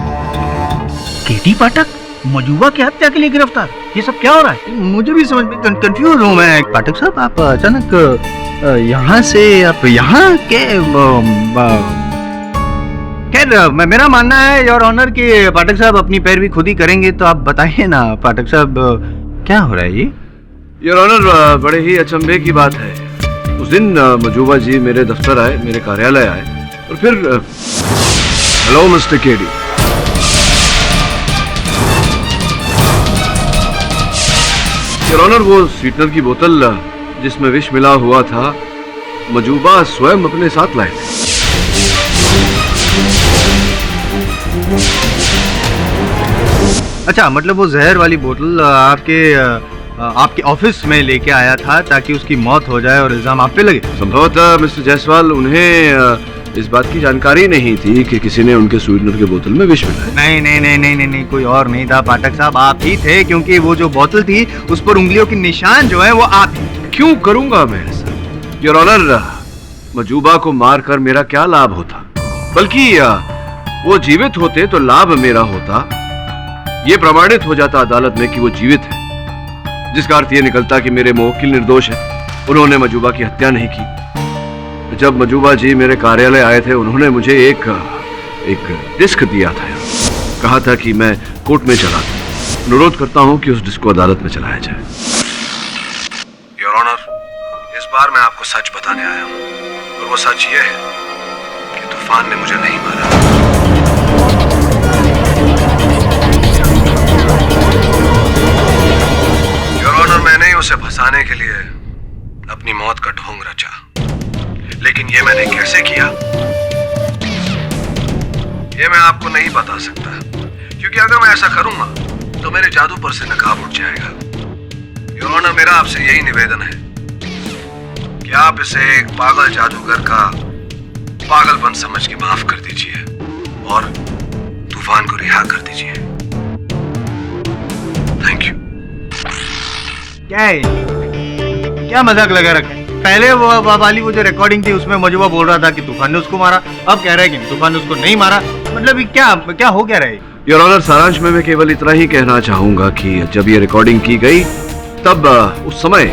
केटी पाठक मजूबा की हत्या के लिए गिरफ्तार, ये सब क्या हो रहा है? मुझे भी समझ में कंफ्यूज हूँ मैं। पाठक साहब, आप अचानक यहाँ से आप यहाँ के? खैर, मेरा मानना है योर ऑनर कि पाठक साहब अपनी पैरवी खुद ही करेंगे, तो आप बताइए ना पाठक साहब, क्या हो रहा है ये?
योर ऑनर, बड़े ही अचंभे की बात है। उस दिन मजूबा जी मेरे दफ्तर आए, मेरे कार्यालय आए, और फिर hello mister KD, your honour, वो स्वीटनर की बोतल जिसमें विष मिला हुआ था, मजूबा स्वयं अपने साथ लाए थे।
अच्छा, मतलब वो जहर वाली बोतल आपके ऑफिस में लेके आया था ताकि उसकी मौत हो जाए और इल्जाम आप पे लगे?
संभवतः मिस्टर जायसवाल, उन्हें इस बात की जानकारी नहीं थी कि किसी ने उनके स्वीटनर के बोतल में विष मिलाया।
नहीं नहीं नहीं नहीं नहीं नहीं, कोई और नहीं था पाठक साहब, आप ही थे, क्योंकि वो जो बोतल थी उस पर उंगलियों के निशान जो है वो आप ही।
क्यों करूंगा मैं ऐसा? योर ऑनर, मजूबा को मारकर मेरा क्या लाभ होता, बल्कि वो जीवित होते तो लाभ मेरा होता। ये प्रमाणित हो जाता अदालत में कि वो जीवित है, जिसका अर्थ ये निकलता कि मेरे मुवक्किल निर्दोष है, उन्होंने मजूबा की हत्या नहीं की। जब मजूबा जी मेरे कार्यालय आए थे, उन्होंने मुझे एक डिस्क दिया था, कहा था कि मैं कोर्ट में चला दूं। अनुरोध करता हूं कि उस डिस्क को अदालत में चलाया जाए। योर ऑनर, इस बार मैं आपको सच बताने आया हूं, और वो सच ये है कि तूफान ने मुझे नहीं मारा। योर ऑनर, मैंने ही उसे फंसाने के लिए अपनी मौत का ढोंग रचा, लेकिन ये मैंने कैसे किया ये मैं आपको नहीं बता सकता, क्योंकि अगर मैं ऐसा करूंगा तो मेरे जादू पर से नकाब उठ जाएगा। योर ऑनर, मेरा आपसे यही निवेदन है कि आप इसे एक पागल जादूगर का पागलपन समझ के माफ कर दीजिए और तूफान को रिहा कर दीजिए। Thank you.
क्या है, क्या मजाक लगा रखा है? पहले वो वाली वो जो रिकॉर्डिंग थी उसमें मजूबा बोल रहा था कि तूफान ने उसको मारा, अब कह रहा है कि तूफान ने उसको नहीं मारा। मतलब क्या हो क्या रहा है?
योर ऑनर, सारांश में मैं केवल इतना ही कहना चाहूंगा कि जब ये रिकॉर्डिंग की गई तब उस समय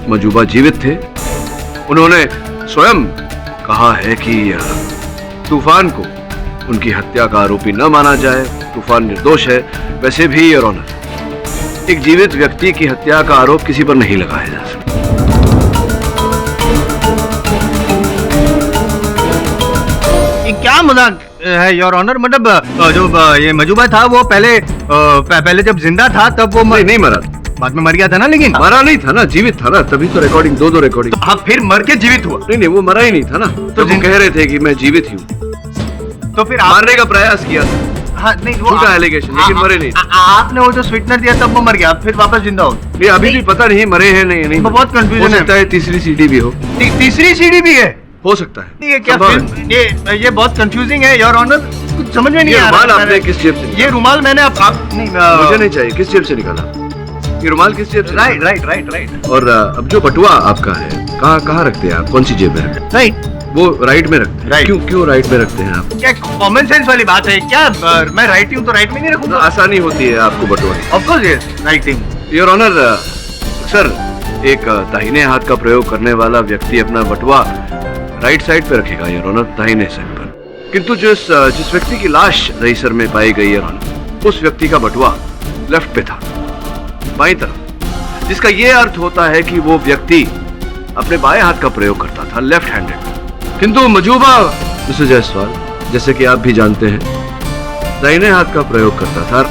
मजूबा जीवित थे। उन्होंने स्वयं कहा है कि तूफान को उनकी हत्या का आरोपी न माना जाए, तूफान निर्दोष है। वैसे भी योर ऑनर, एक जीवित व्यक्ति की हत्या का आरोप किसी पर नहीं लगाया जा सकता।
क्या मजाक है योर ऑनर? मतलब जो ये मजूबा था वो पहले जब जिंदा था तब वो
नहीं मरा,
बाद में मर गया था ना, लेकिन
मरा नहीं था ना, जीवित था ना, तभी तो रिकॉर्डिंग दो रिकॉर्डिंग।
हाँ, फिर मर के जीवित हुआ?
नहीं, वो मरा ही नहीं था ना, तो वो कह रहे थे कि मैं जीवित ही हूँ,
तो फिर
मारने का प्रयास किया था।
हाँ, नहीं,
झूठा एलिगेशन, लेकिन मरे नहीं।
आपने वो जो स्वीटनर दिया तब वो मर गया, फिर वापस जिंदा हो?
नहीं, अभी भी पता नहीं मरे हैं नहीं।
बहुत कंफ्यूजन है।
तीसरी सीडी भी हो,
तीसरी सीडी भी है,
हो सकता है।
ये क्या ये बहुत कंफ्यूजिंग है योर ऑनर, कुछ समझ में नहीं आ रहा।
रुमाल आपने किस जेब से?
ये रुमाल मैंने
मुझे नहीं चाहिए, किस जेब से निकाला ये रुमाल? किस जेब से?
राइट।
और अब जो बटुआ आपका है, कहाँ रखते हैं आप? कौन सी जेब में रखते हैं?
राइट,
वो राइट में रखते हैं। क्यों राइट में रखते हैं आप?
क्या कॉमन सेंस वाली बात है क्या? मैं राइट हूँ तो राइट में नहीं रखूंगा?
आसानी होती है आपको बटुआ।
Of course yes, writing.
Your honour, sir, एक दाहिने हाथ का प्रयोग करने वाला व्यक्ति अपना बटुआ राइट साइड पे रखेगा योर ऑनर, दाहिने साइड पर। किंतु जिस व्यक्ति की लाश रईसर में पाई गई योर ऑनर, उस व्यक्ति का बटुआ लेफ्ट पे था, बाईं तरफ, जिसका ये अर्थ होता है कि वो व्यक्ति अपने बाएं हाथ का प्रयोग करता था, लेफ्ट हैंडेड। किंतु मजूबा मिस्टर जायसवाल, जैसे कि आप भी जानते हैं, दाहिने हाथ का प्रयोग करता था।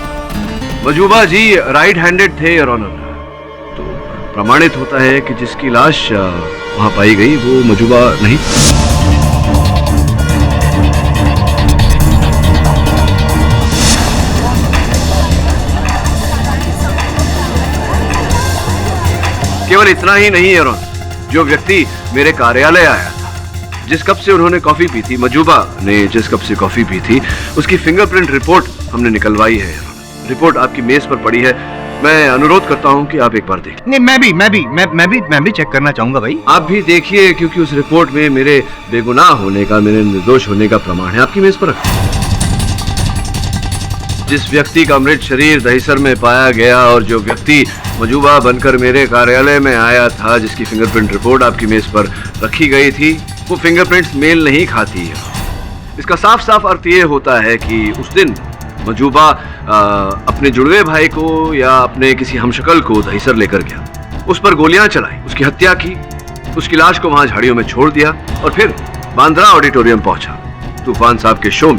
मजूबा जी राइट हैंडेड थे योर ऑनर, तो प्रमाणित होता है कि जिसकी लाश वहां पाई गई वो मजूबा नहीं। केवल इतना ही नहीं है, जो व्यक्ति मेरे कार्यालय आया था, जिस कप से उन्होंने कॉफी पी थी, मजूबा ने जिस कप से कॉफी पी थी, उसकी फिंगरप्रिंट रिपोर्ट हमने निकलवाई है। रिपोर्ट आपकी मेज पर पड़ी है, मैं अनुरोध करता हूं कि आप एक बार देखें।
नहीं, मैं भी चेक करना चाहूंगा भाई।
आप भी देखिए, क्योंकि उस रिपोर्ट में मेरे बेगुनाह होने का, मेरे निर्दोष होने का प्रमाण है। आपकी मेज पर रखें। जिस व्यक्ति का मृत शरीर दहीसर में पाया गया और जो व्यक्ति मजूबा बनकर मेरे कार्यालय में आया था, जिसकी फिंगरप्रिंट रिपोर्ट आपकी मेज पर रखी गई थी, वो फिंगरप्रिंट्स मेल नहीं खाती है। इसका साफ साफ अर्थ ये होता है कि उस दिन मजूबा अपने जुड़वे भाई को या अपने किसी हमशक्ल को दहीसर लेकर गया, उस पर गोलियां चलाई, उसकी हत्या की, उसकी लाश को वहां झाड़ियों में छोड़ दिया और फिर बांद्रा ऑडिटोरियम पहुंचा, तूफान साहब के शो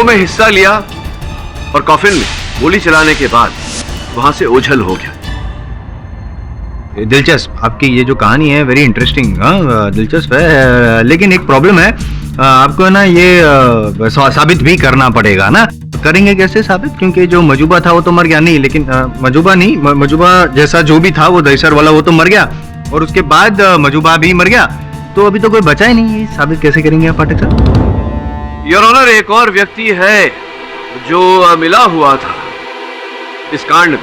में हिस्सा लिया और कॉफिन में गोली चलाने के बाद वहां से ओझल हो गया।
दिलचस्प, आपकी ये जो कहानी है वेरी इंटरेस्टिंग, दिलचस्प है, लेकिन एक प्रॉब्लम है, आपको ना ये साबित भी करना पड़ेगा ना। करेंगे कैसे साबित? क्योंकि जो मजूबा था वो तो मर गया। नहीं, लेकिन मजूबा जैसा जो भी था वो दहीसर वाला वो तो मर गया, और उसके बाद मजूबा भी मर गया,
तो अभी तो कोई बचा ही नहीं, ये साबित कैसे करेंगे आप पाठक साहब?
योर ऑनर, एक और व्यक्ति है जो मिला हुआ था इस कांड में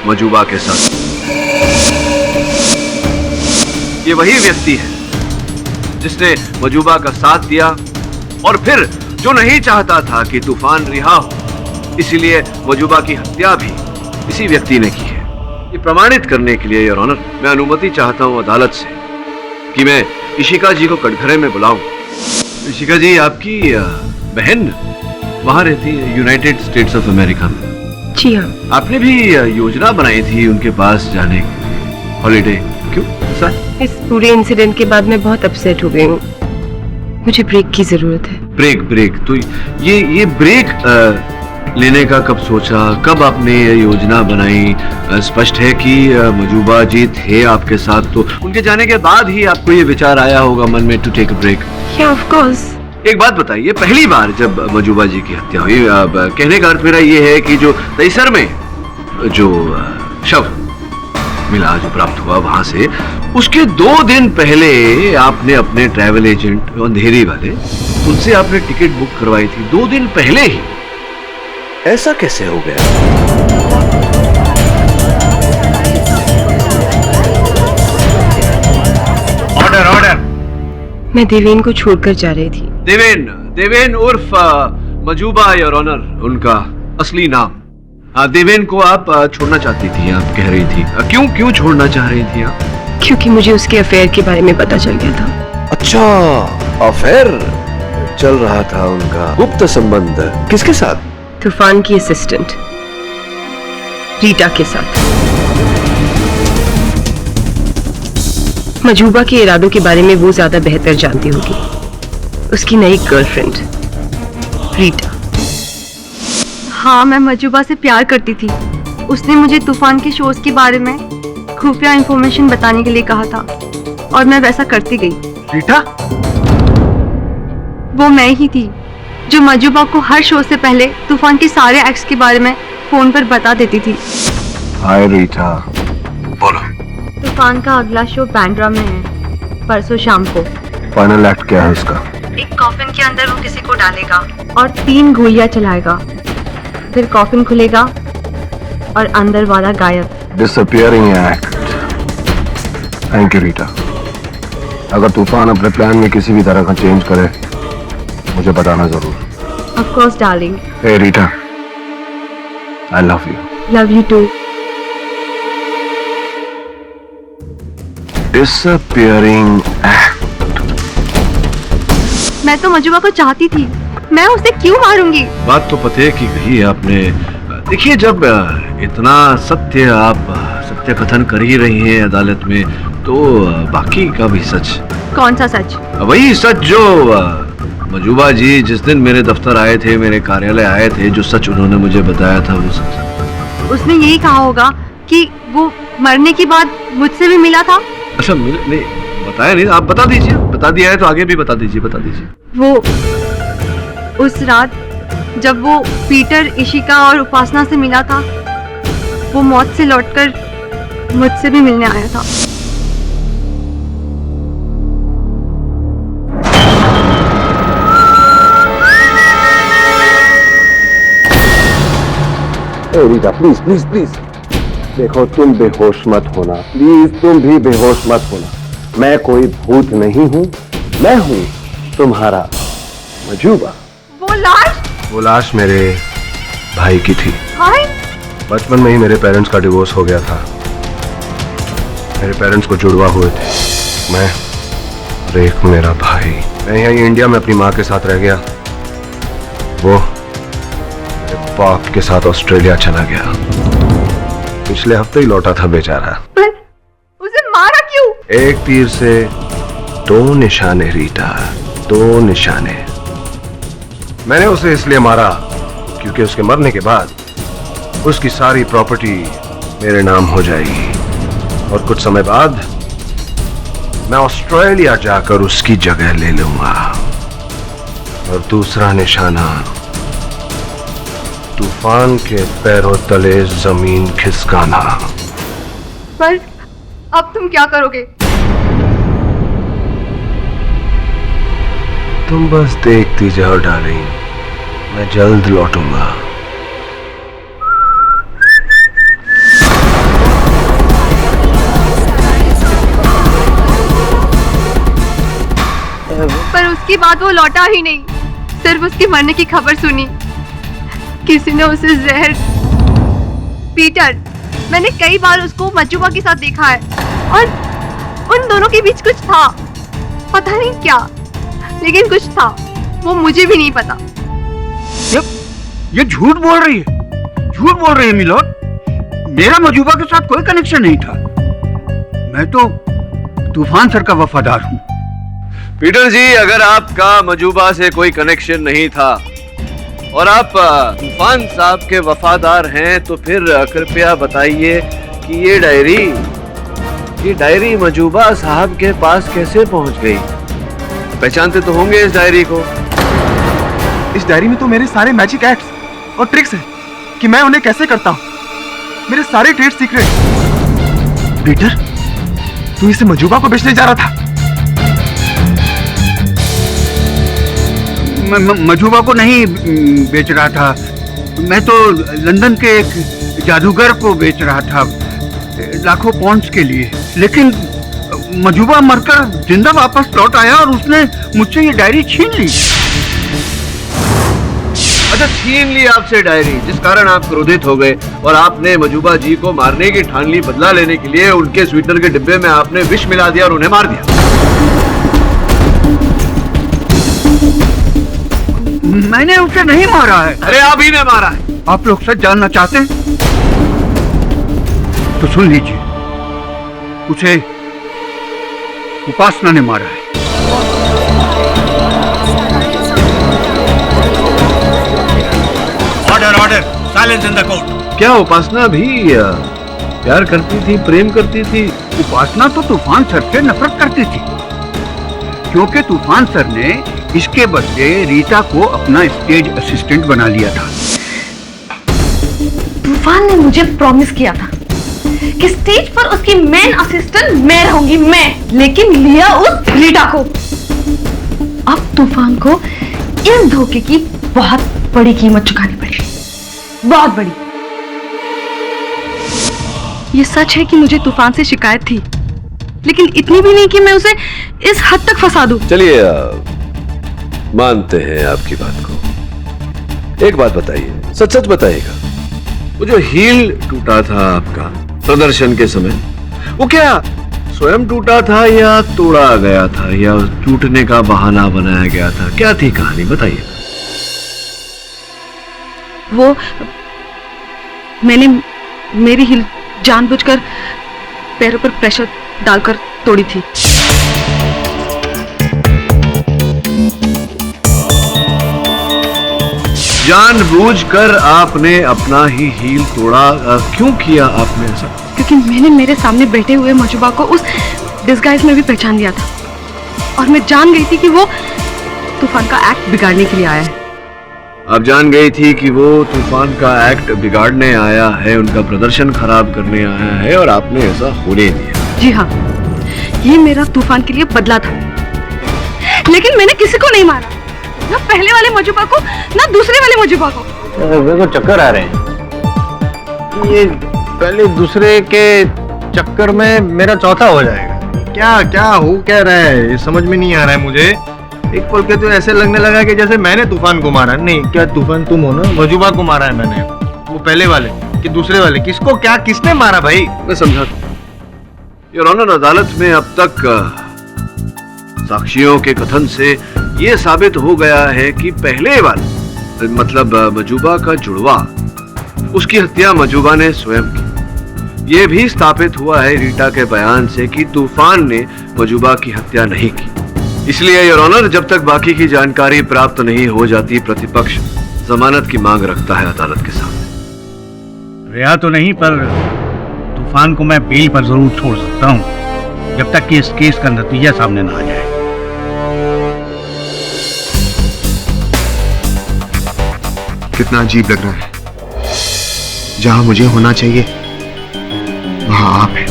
मजूबा के साथ। ये वही व्यक्ति है जिसने मजूबा का साथ दिया और फिर जो नहीं चाहता था कि तूफान रिहा हो, इसीलिए मजूबा की हत्या भी इसी व्यक्ति ने की है। ये प्रमाणित करने के लिए योर ऑनर, मैं अनुमति चाहता हूं अदालत से कि मैं इशिका जी को कटघरे में बुलाऊं। इशिका जी, आपकी बहन वहां रहती है यूनाइटेड स्टेट्स ऑफ अमेरिका में।
जी हाँ।
आपने भी योजना बनाई थी उनके पास जाने की हॉलीडे, क्यों सर?
इस पूरे इंसिडेंट के बाद मैं बहुत अपसेट हो गई हूँ, मुझे ब्रेक की जरूरत है।
ब्रेक तो ये ब्रेक लेने का कब सोचा, कब आपने ये योजना बनाई? स्पष्ट है कि मजूबा जी थे आपके साथ, तो उनके जाने के बाद ही आपको ये विचार आया होगा मन में टू टेक अ ब्रेक।
या ऑफ कोर्स।
एक बात बताइए, पहली बार जब मजूबा जी की हत्या हुई, कहने का अर्थ मेरा ये है कि जो तैसर में जो शव मिला, जो प्राप्त हुआ वहां से, उसके 2 दिन पहले आपने अपने ट्रैवल एजेंट अंधेरी वाले, उनसे आपने टिकट बुक करवाई थी 2 दिन पहले ही। ऐसा कैसे हो गया?
ऑर्डर।
मैं देवेन को छोड़कर जा रही थी।
देवेन उर्फ मजूबा योर ऑनर, उनका असली नाम। हाँ, देवेन को आप छोड़ना चाहती थी, आप कह रही थी। क्यों छोड़ना चाह रही थी आप?
क्योंकि मुझे उसके अफेयर के बारे में पता चल गया था।
अच्छा, अफेयर चल रहा था उनका, गुप्त संबंध। किसके साथ?
तूफान की असिस्टेंट रीटा के साथ। मजूबा के इरादों के बारे में वो ज्यादा बेहतर जानती होगी। उसकी नई गर्लफ्रेंड रीटा।
हाँ, मैं मजूबा से प्यार करती थी। उसने मुझे तूफान के शोज के बारे में खुफिया इंफॉर्मेशन बताने के लिए कहा था और मैं वैसा करती गई।
रीटा?
वो मैं ही थी जो मजूबा को हर शो से पहले तूफान के सारे एक्ट्स के बारे में फोन पर बता देती थी।
हाय रीटा,
बोलो।
तूफान का अगला शो बैंड्रा में है, परसों शाम को।
फाइनल एक्ट क्या है उसका?
एक कॉफिन के अंदर वो किसी को डालेगा और 3 गोलियां चलाएगा, फिर कॉफिन खुलेगा और अंदर वाला गायब।
Disappearing act. Thank you Rita. अगर तूफान अपने प्लान में किसी भी तरह का चेंज करे, मुझे बताना जरूर।
Of course, darling.
Hey Rita, I love you.
Love you too.
Disappearing act.
मैं तो मजूबा को चाहती थी, मैं उसे क्यों मारूंगी?
बात तो पते की कही आपने। देखिए, जब इतना सत्य आप सत्य कथन कर ही रही हैं अदालत में, तो बाकी का भी सच।
कौन सा सच?
वही सच जो मजूबा जी जिस दिन मेरे दफ्तर आए थे, मेरे कार्यालय आए थे, जो सच उन्होंने मुझे बताया था वो सच।
उसने यही कहा होगा कि वो मरने के बाद मुझसे भी मिला था।
अच्छा, नहीं बताया नहीं, आप बता दीजिए। बता दिया है तो आगे भी बता दीजिए।
वो उस रात जब वो पीटर, इशिका और उपासना से मिला था, वो मौत से लौटकर मुझसे भी मिलने आया था।
रीटा, प्लीज प्लीज प्लीज, देखो तुम बेहोश मत होना, प्लीज तुम भी बेहोश मत होना। मैं कोई भूत नहीं हूँ, मैं हूँ तुम्हारा मजूबा।
वो
लाश मेरे भाई की थी।
भाई?
बचपन में ही मेरे पेरेंट्स का डिवोर्स हो गया था। मेरे पेरेंट्स को जुड़वा हुए थे, मैं और एक मेरा भाई। मैं यहीं इंडिया में अपनी माँ के साथ रह गया, वो बाप के साथ ऑस्ट्रेलिया चला गया। पिछले हफ्ते ही लौटा था बेचारा।
पर उसे मारा क्यों?
एक तीर से 2 निशाने रीटा, 2 निशाने। मैंने उसे इसलिए मारा क्योंकि उसके मरने के बाद उसकी सारी प्रॉपर्टी मेरे नाम हो जाएगी और कुछ समय बाद मैं ऑस्ट्रेलिया जाकर उसकी जगह ले लूंगा। और दूसरा निशाना, तूफान के पैरों तले जमीन खिसकाना।
पर अब तुम क्या करोगे?
तुम बस देखती जाओ डार्लिंग, मैं जल्द लौटूंगा।
पर उसके बाद वो लौटा ही नहीं, सिर्फ उसके मरने की खबर सुनी। किसी ने उसे जहर। पीटर, मैंने कई बार उसको मजूबा के साथ देखा है और उन दोनों के बीच कुछ था, पता नहीं क्या, लेकिन कुछ था, वो मुझे भी नहीं पता।
ये झूठ बोल रही है, झूठ बोल रही है मिलोड। मेरा मजूबा के साथ कोई कनेक्शन नहीं था। मैं तो तूफान सर का वफादार हूँ।
पीटर जी, अगर आपका मजूबा से कोई कनेक्शन नहीं था और आप तूफान साहब के वफादार हैं, तो फिर कृपया बताइए कि ये डायरी मजूबा साहब के पास कैसे पहुंच गई? पहचानते तो होंगे इस डायरी को।
इस डायरी में तो मेरे सारे मैजिक एक्ट्स और ट्रिक्स हैं कि मैं उन्हें कैसे करता हूं। मेरे सारे ट्रेड सीक्रेट। पीटर, तू इसे मजूबा को बेचने जा रहा था?
मजूबा को नहीं बेच रहा था, मैं तो लंदन के एक जादूगर को बेच रहा था, लाखों पाउंड्स के लिए। लेकिन मजूबा मरकर जिंदा वापस लौट आया और उसने मुझसे ये डायरी छीन ली।
अच्छा, छीन ली आपसे डायरी, जिस कारण आप क्रोधित हो गए और आपने मजूबा जी को मारने की ठान ली। बदला लेने के लिए उनके स्वीटनर के डिब्बे में आपने विष मिला दिया और उन्हें मार दिया।
मैंने उसे नहीं मारा है।
अरे आप ही ने मारा है।
आप लोग सच जानना चाहते हैं तो सुन लीजिए, उसे उपासना ने मारा है।
Order order, silence in the court.
क्या उपासना भी प्यार करती थी, प्रेम करती थी?
उपासना तो तूफान सर से नफरत करती थी, क्योंकि तूफान सर ने इसके बदले रीता को अपना स्टेज असिस्टेंट बना लिया था।
तूफान ने मुझे प्रॉमिस किया था कि स्टेज पर उसकी मेन असिस्टेंट मैं रहूंगी, मैं, लेकिन लिया उस रीटा को। अब तूफान को इस धोखे की बहुत बड़ी कीमत चुकानी पड़ी, बहुत बड़ी। ये सच है कि मुझे तूफान से शिकायत थी, लेकिन इतनी भी नहीं कि मैं उसे इस हद तक फंसा दूं।
चलिए, मानते हैं आपकी बात को। एक बात बताइए, सच सच बताइएगा, वो जो हील टूटा था आपका प्रदर्शन के समय, वो क्या स्वयं टूटा था या तोड़ा गया था या टूटने का बहाना बनाया गया था? क्या थी कहानी, बताइए।
वो मैंने मेरी हील जानबूझकर पैरों पर प्रेशर डालकर तोड़ी थी।
जानबूझकर आपने अपना ही हील तोड़ा? क्यों किया आपने ऐसा?
क्योंकि मैंने मेरे सामने बैठे हुए मजूबा को उस डिस्गाइज में भी पहचान लिया था और मैं जान गई थी कि वो तूफान का एक्ट बिगाड़ने के लिए आया है।
आप जान गई थी कि वो तूफान का एक्ट बिगाड़ने आया है, उनका प्रदर्शन खराब करने आया है, और आपने ऐसा होने दिया?
जी हाँ, ये मेरा तूफान के लिए बदला था। लेकिन मैंने किसी को नहीं मारा, ना पहले वाले मजूबा को ना दूसरे वाले मजूबा को।
मेरे को चक्कर आ रहे हैं। ये पहले दूसरे के चक्कर में मेरा चौथा हो जाएगा। क्या क्या हो क्या रहा है, ये समझ में नहीं आ रहा है मुझे। एक पल के तो ऐसे लगने लगा कि जैसे मैंने तूफान को मारा। नहीं, क्या तूफान तुम हो ना? मजूबा को मारा है मैंने। वो पहले वाले कि दूसरे वाले? किसको क्या किसने मारा भाई?
मैं समझाता हूं। योर ऑनर, अदालत में अब तक साक्षियों के कथन से यह साबित हो गया है कि पहले वाले मतलब मजूबा का जुड़वा, उसकी हत्या मजूबा ने स्वयं की। यह भी स्थापित हुआ है रीटा के बयान से कि तूफान ने मजूबा की हत्या नहीं की। इसलिए योर ऑनर, जब तक बाकी की जानकारी प्राप्त नहीं हो जाती, प्रतिपक्ष जमानत की मांग रखता है अदालत के सामने।
रिहा तो नहीं, पर तूफान को मैं बेल पर जरूर छोड़ सकता हूं, जब तक कि इस केस का नतीजा सामने ना आ जाए।
कितना अजीब लग रहा है, जहां मुझे होना चाहिए वहां आप हैं।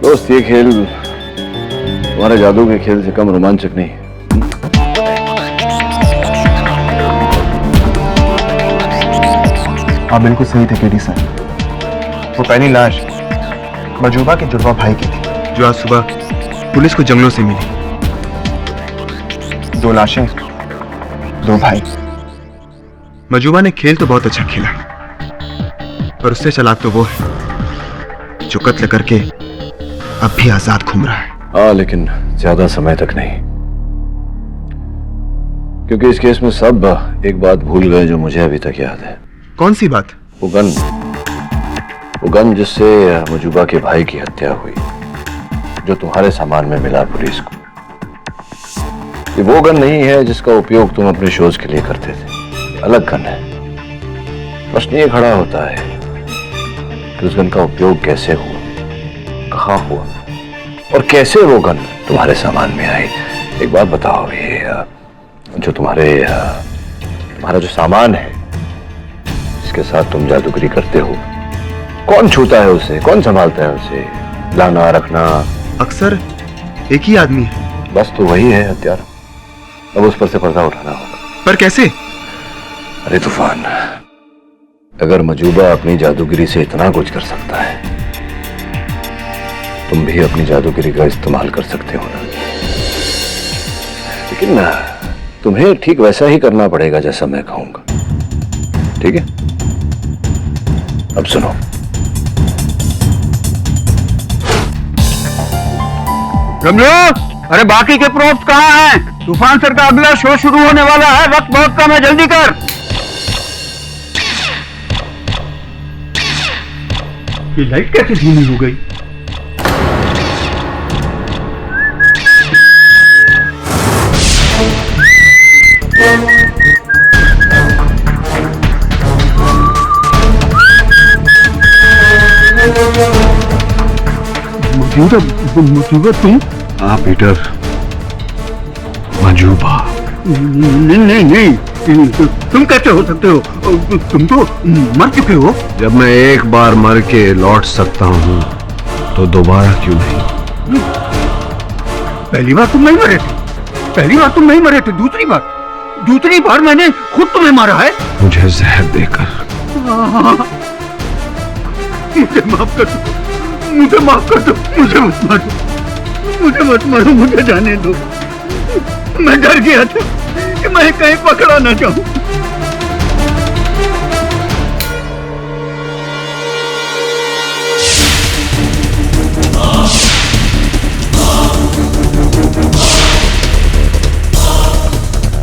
दोस्त, ये खेल
तुम्हारे जादू के खेल से कम रोमांचक नहीं है।
आप बिल्कुल सही थे केडी सर। वो पहली लाश मजूबा के जुड़वा भाई की थी, जो आज सुबह पुलिस को जंगलों से मिली। 2 लाशें, 2 भाई। मजूबा ने खेल तो बहुत अच्छा खेला, पर उससे चालाक तो वो है जो कत्ल करके अब भी आजाद घूम रहा है।
हाँ, लेकिन ज्यादा समय तक नहीं, क्योंकि इस केस में सब एक बात भूल गए जो मुझे अभी तक याद है।
कौन सी बात?
वो गन जिससे मजूबा के भाई की हत्या हुई, जो तुम्हारे सामान में मिला पुलिस को। ये वो गन नहीं है जिसका उपयोग तुम अपने शोज के लिए करते थे, अलग गन है। प्रश्न ये खड़ा होता है कि उस गन का उपयोग कैसे हुआ, कहाँ हुआ और कैसे वो गन तुम्हारे सामान में आई। एक बात बताओ, ये जो तुम्हारा जो सामान है, जिसके साथ तुम जादूगरी करते हो, कौन छूता है उसे, कौन संभालता है उसे, लाना रखना?
अक्सर एक ही आदमी है।
बस तो वही है हत्यारा। अब उस पर से पर्दा उठाना होगा।
पर कैसे?
अरे तूफान, अगर मजूबा अपनी जादूगिरी से इतना कुछ कर सकता है, तुम भी अपनी जादूगिरी का इस्तेमाल कर सकते हो ना। लेकिन तुम्हें ठीक वैसा ही करना पड़ेगा जैसा मैं कहूंगा, ठीक है? अब सुनो,
रमलो, अरे बाकी के प्रूफ कहाँ हैं? तूफान सर का अगला शो शुरू होने वाला है, वक्त बहुत कम है, जल्दी कर। ये लाइट कैसे धीमी हो गई? मजूबा तुम?
हाँ पीटर, मजूबा।
नहीं, तुम कैसे हो सकते हो? तुम तो मर चुके हो।
जब मैं एक बार मर के लौट सकता हूँ तो दोबारा क्यों नहीं?
पहली बार तुम नहीं मरे थे, दूसरी बार मैंने खुद तुम्हें मारा है।
मुझे जहर देकर।
मुझे माफ कर दो, मुझे मत मारो, मुझे जाने दो। मैं डर गया था कि मैं कहीं पकड़ा ना जाऊं।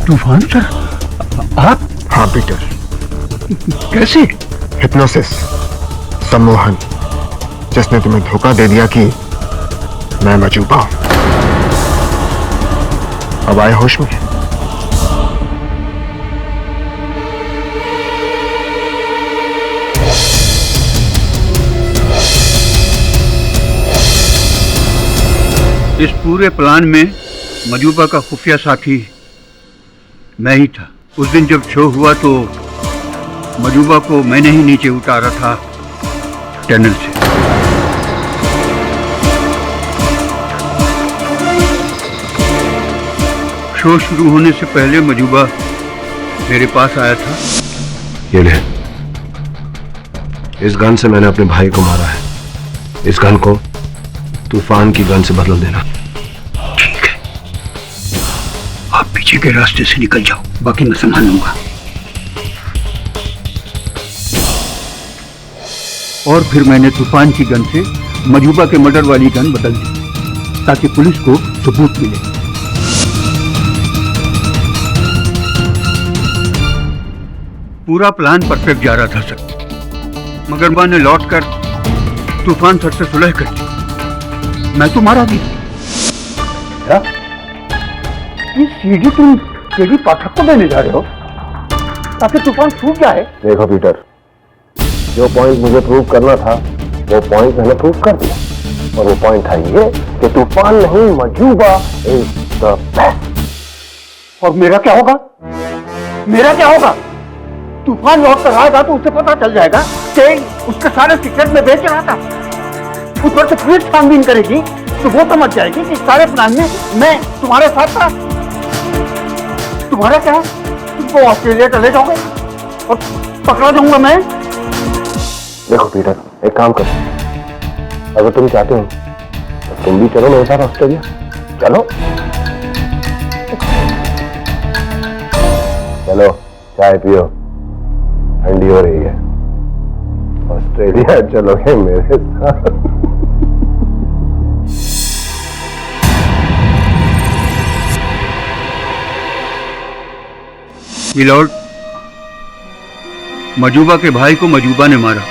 तूफान सर, आप?
हाँ पीटर।
कैसे?
हिप्नोसिस, सम्मोहन, जिसने तुम्हें धोखा दे दिया कि मैं मजूबा हूं। अब आए होश में?
इस पूरे प्लान में मजूबा का खुफिया साथी मैं ही था। उस दिन जब शो हुआ तो मजूबा को मैंने ही नीचे उतारा था टनल से। शो शुरू होने से पहले मजूबा मेरे पास आया था।
ये ले, इस गन से मैंने अपने भाई को मारा है। इस गन को तूफान की गन से बदल देना।
ठीक है, आप पीछे के रास्ते से निकल जाओ, बाकी मैं संभाल लूंगा। और फिर मैंने तूफान की गन से मजूबा के मर्डर वाली गन बदल दी ताकि पुलिस को सबूत मिले। पूरा प्लान परफेक्ट जा रहा था सर, मगर मैंने लौटकर तूफान सर से सुलह कर दी। मैं तो मारा भी। क्या? ये सीढ़ी तुम केडी पाठक को देने जा रहे हो ताकि तूफान छूट जाए?
देखो पीटर, जो पॉइंट मुझे प्रूव करना था वो पॉइंट मैंने प्रूव कर दिया, और वो पॉइंट था ये कि तूफान नहीं, मजूबा इज द बेस्ट।
और मेरा क्या होगा? तूफान लौट कर आएगा तो उसे पता चल जाएगा कि उसके सारे सीक्रेट में बेच रहा था। उस पर से पुलिस छानबीन करेगी
तो वो समझ जाएगी कि सारे प्लान में मैं तुम्हारे साथ था। तुम्हारा क्या, तुमको ऑस्ट्रेलिया चले जाओगे और पकड़ा जाऊंगा मैं।
देखो पीटर, एक काम करो, अगर तुम चाहते हो तो तुम भी चलो मेरे साथ ऑस्ट्रेलिया। चलो चलो, चाय पियो, ठंडी हो रही है। ऑस्ट्रेलिया चलोगे मेरे साथ?
मिलॉर्ड, मजूबा के भाई को मजूबा ने मारा।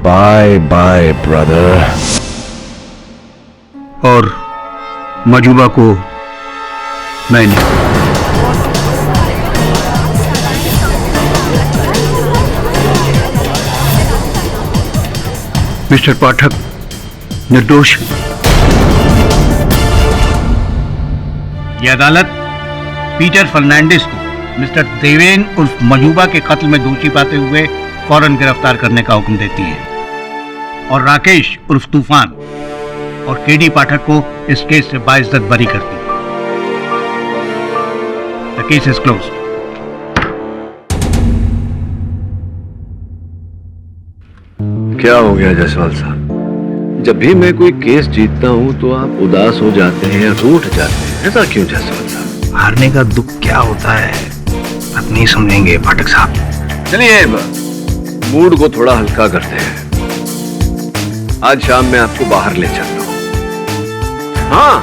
Bye bye brother.
और मजूबा को मैंने। मिस्टर पाठक निर्दोष।
यह अदालत पीटर फर्नांडिस को मिस्टर देवेन उर्फ मजूबा के कत्ल में दोषी पाते हुए फौरन गिरफ्तार करने का हुक्म देती है और राकेश उर्फ तूफान और केडी पाठक को इस केस से बाइज्जत बरी करती है। The case is closed.
क्या हो गया जायसवाल साहब? जब भी मैं कोई केस जीतता हूं तो आप उदास हो जाते हैं या रूठ जाते हैं, ऐसा क्यों जायसवाल साहब?
हारने का दुख क्या होता है आप नहीं समझेंगे पाठक साहब।
चलिए मूड को थोड़ा हल्का करते हैं। आज शाम मैं आपको बाहर ले चलता हूं। हाँ,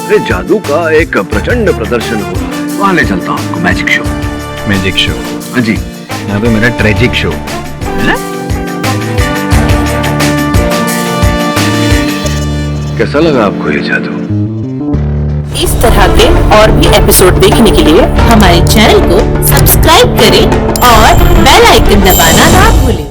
अरे जादू का एक प्रचंड प्रदर्शन हो रहा है, वहां ले चलता हूं आपको। Magic show.
Magic show?
हाँ जी।
यहाँ पे मेरा ट्रेजिक शो है।
कैसा लगा आपको ये जादू?
इस तरह के और भी एपिसोड देखने के लिए हमारे चैनल को सब्सक्राइब करें और बेल आइकन दबाना ना भूलें।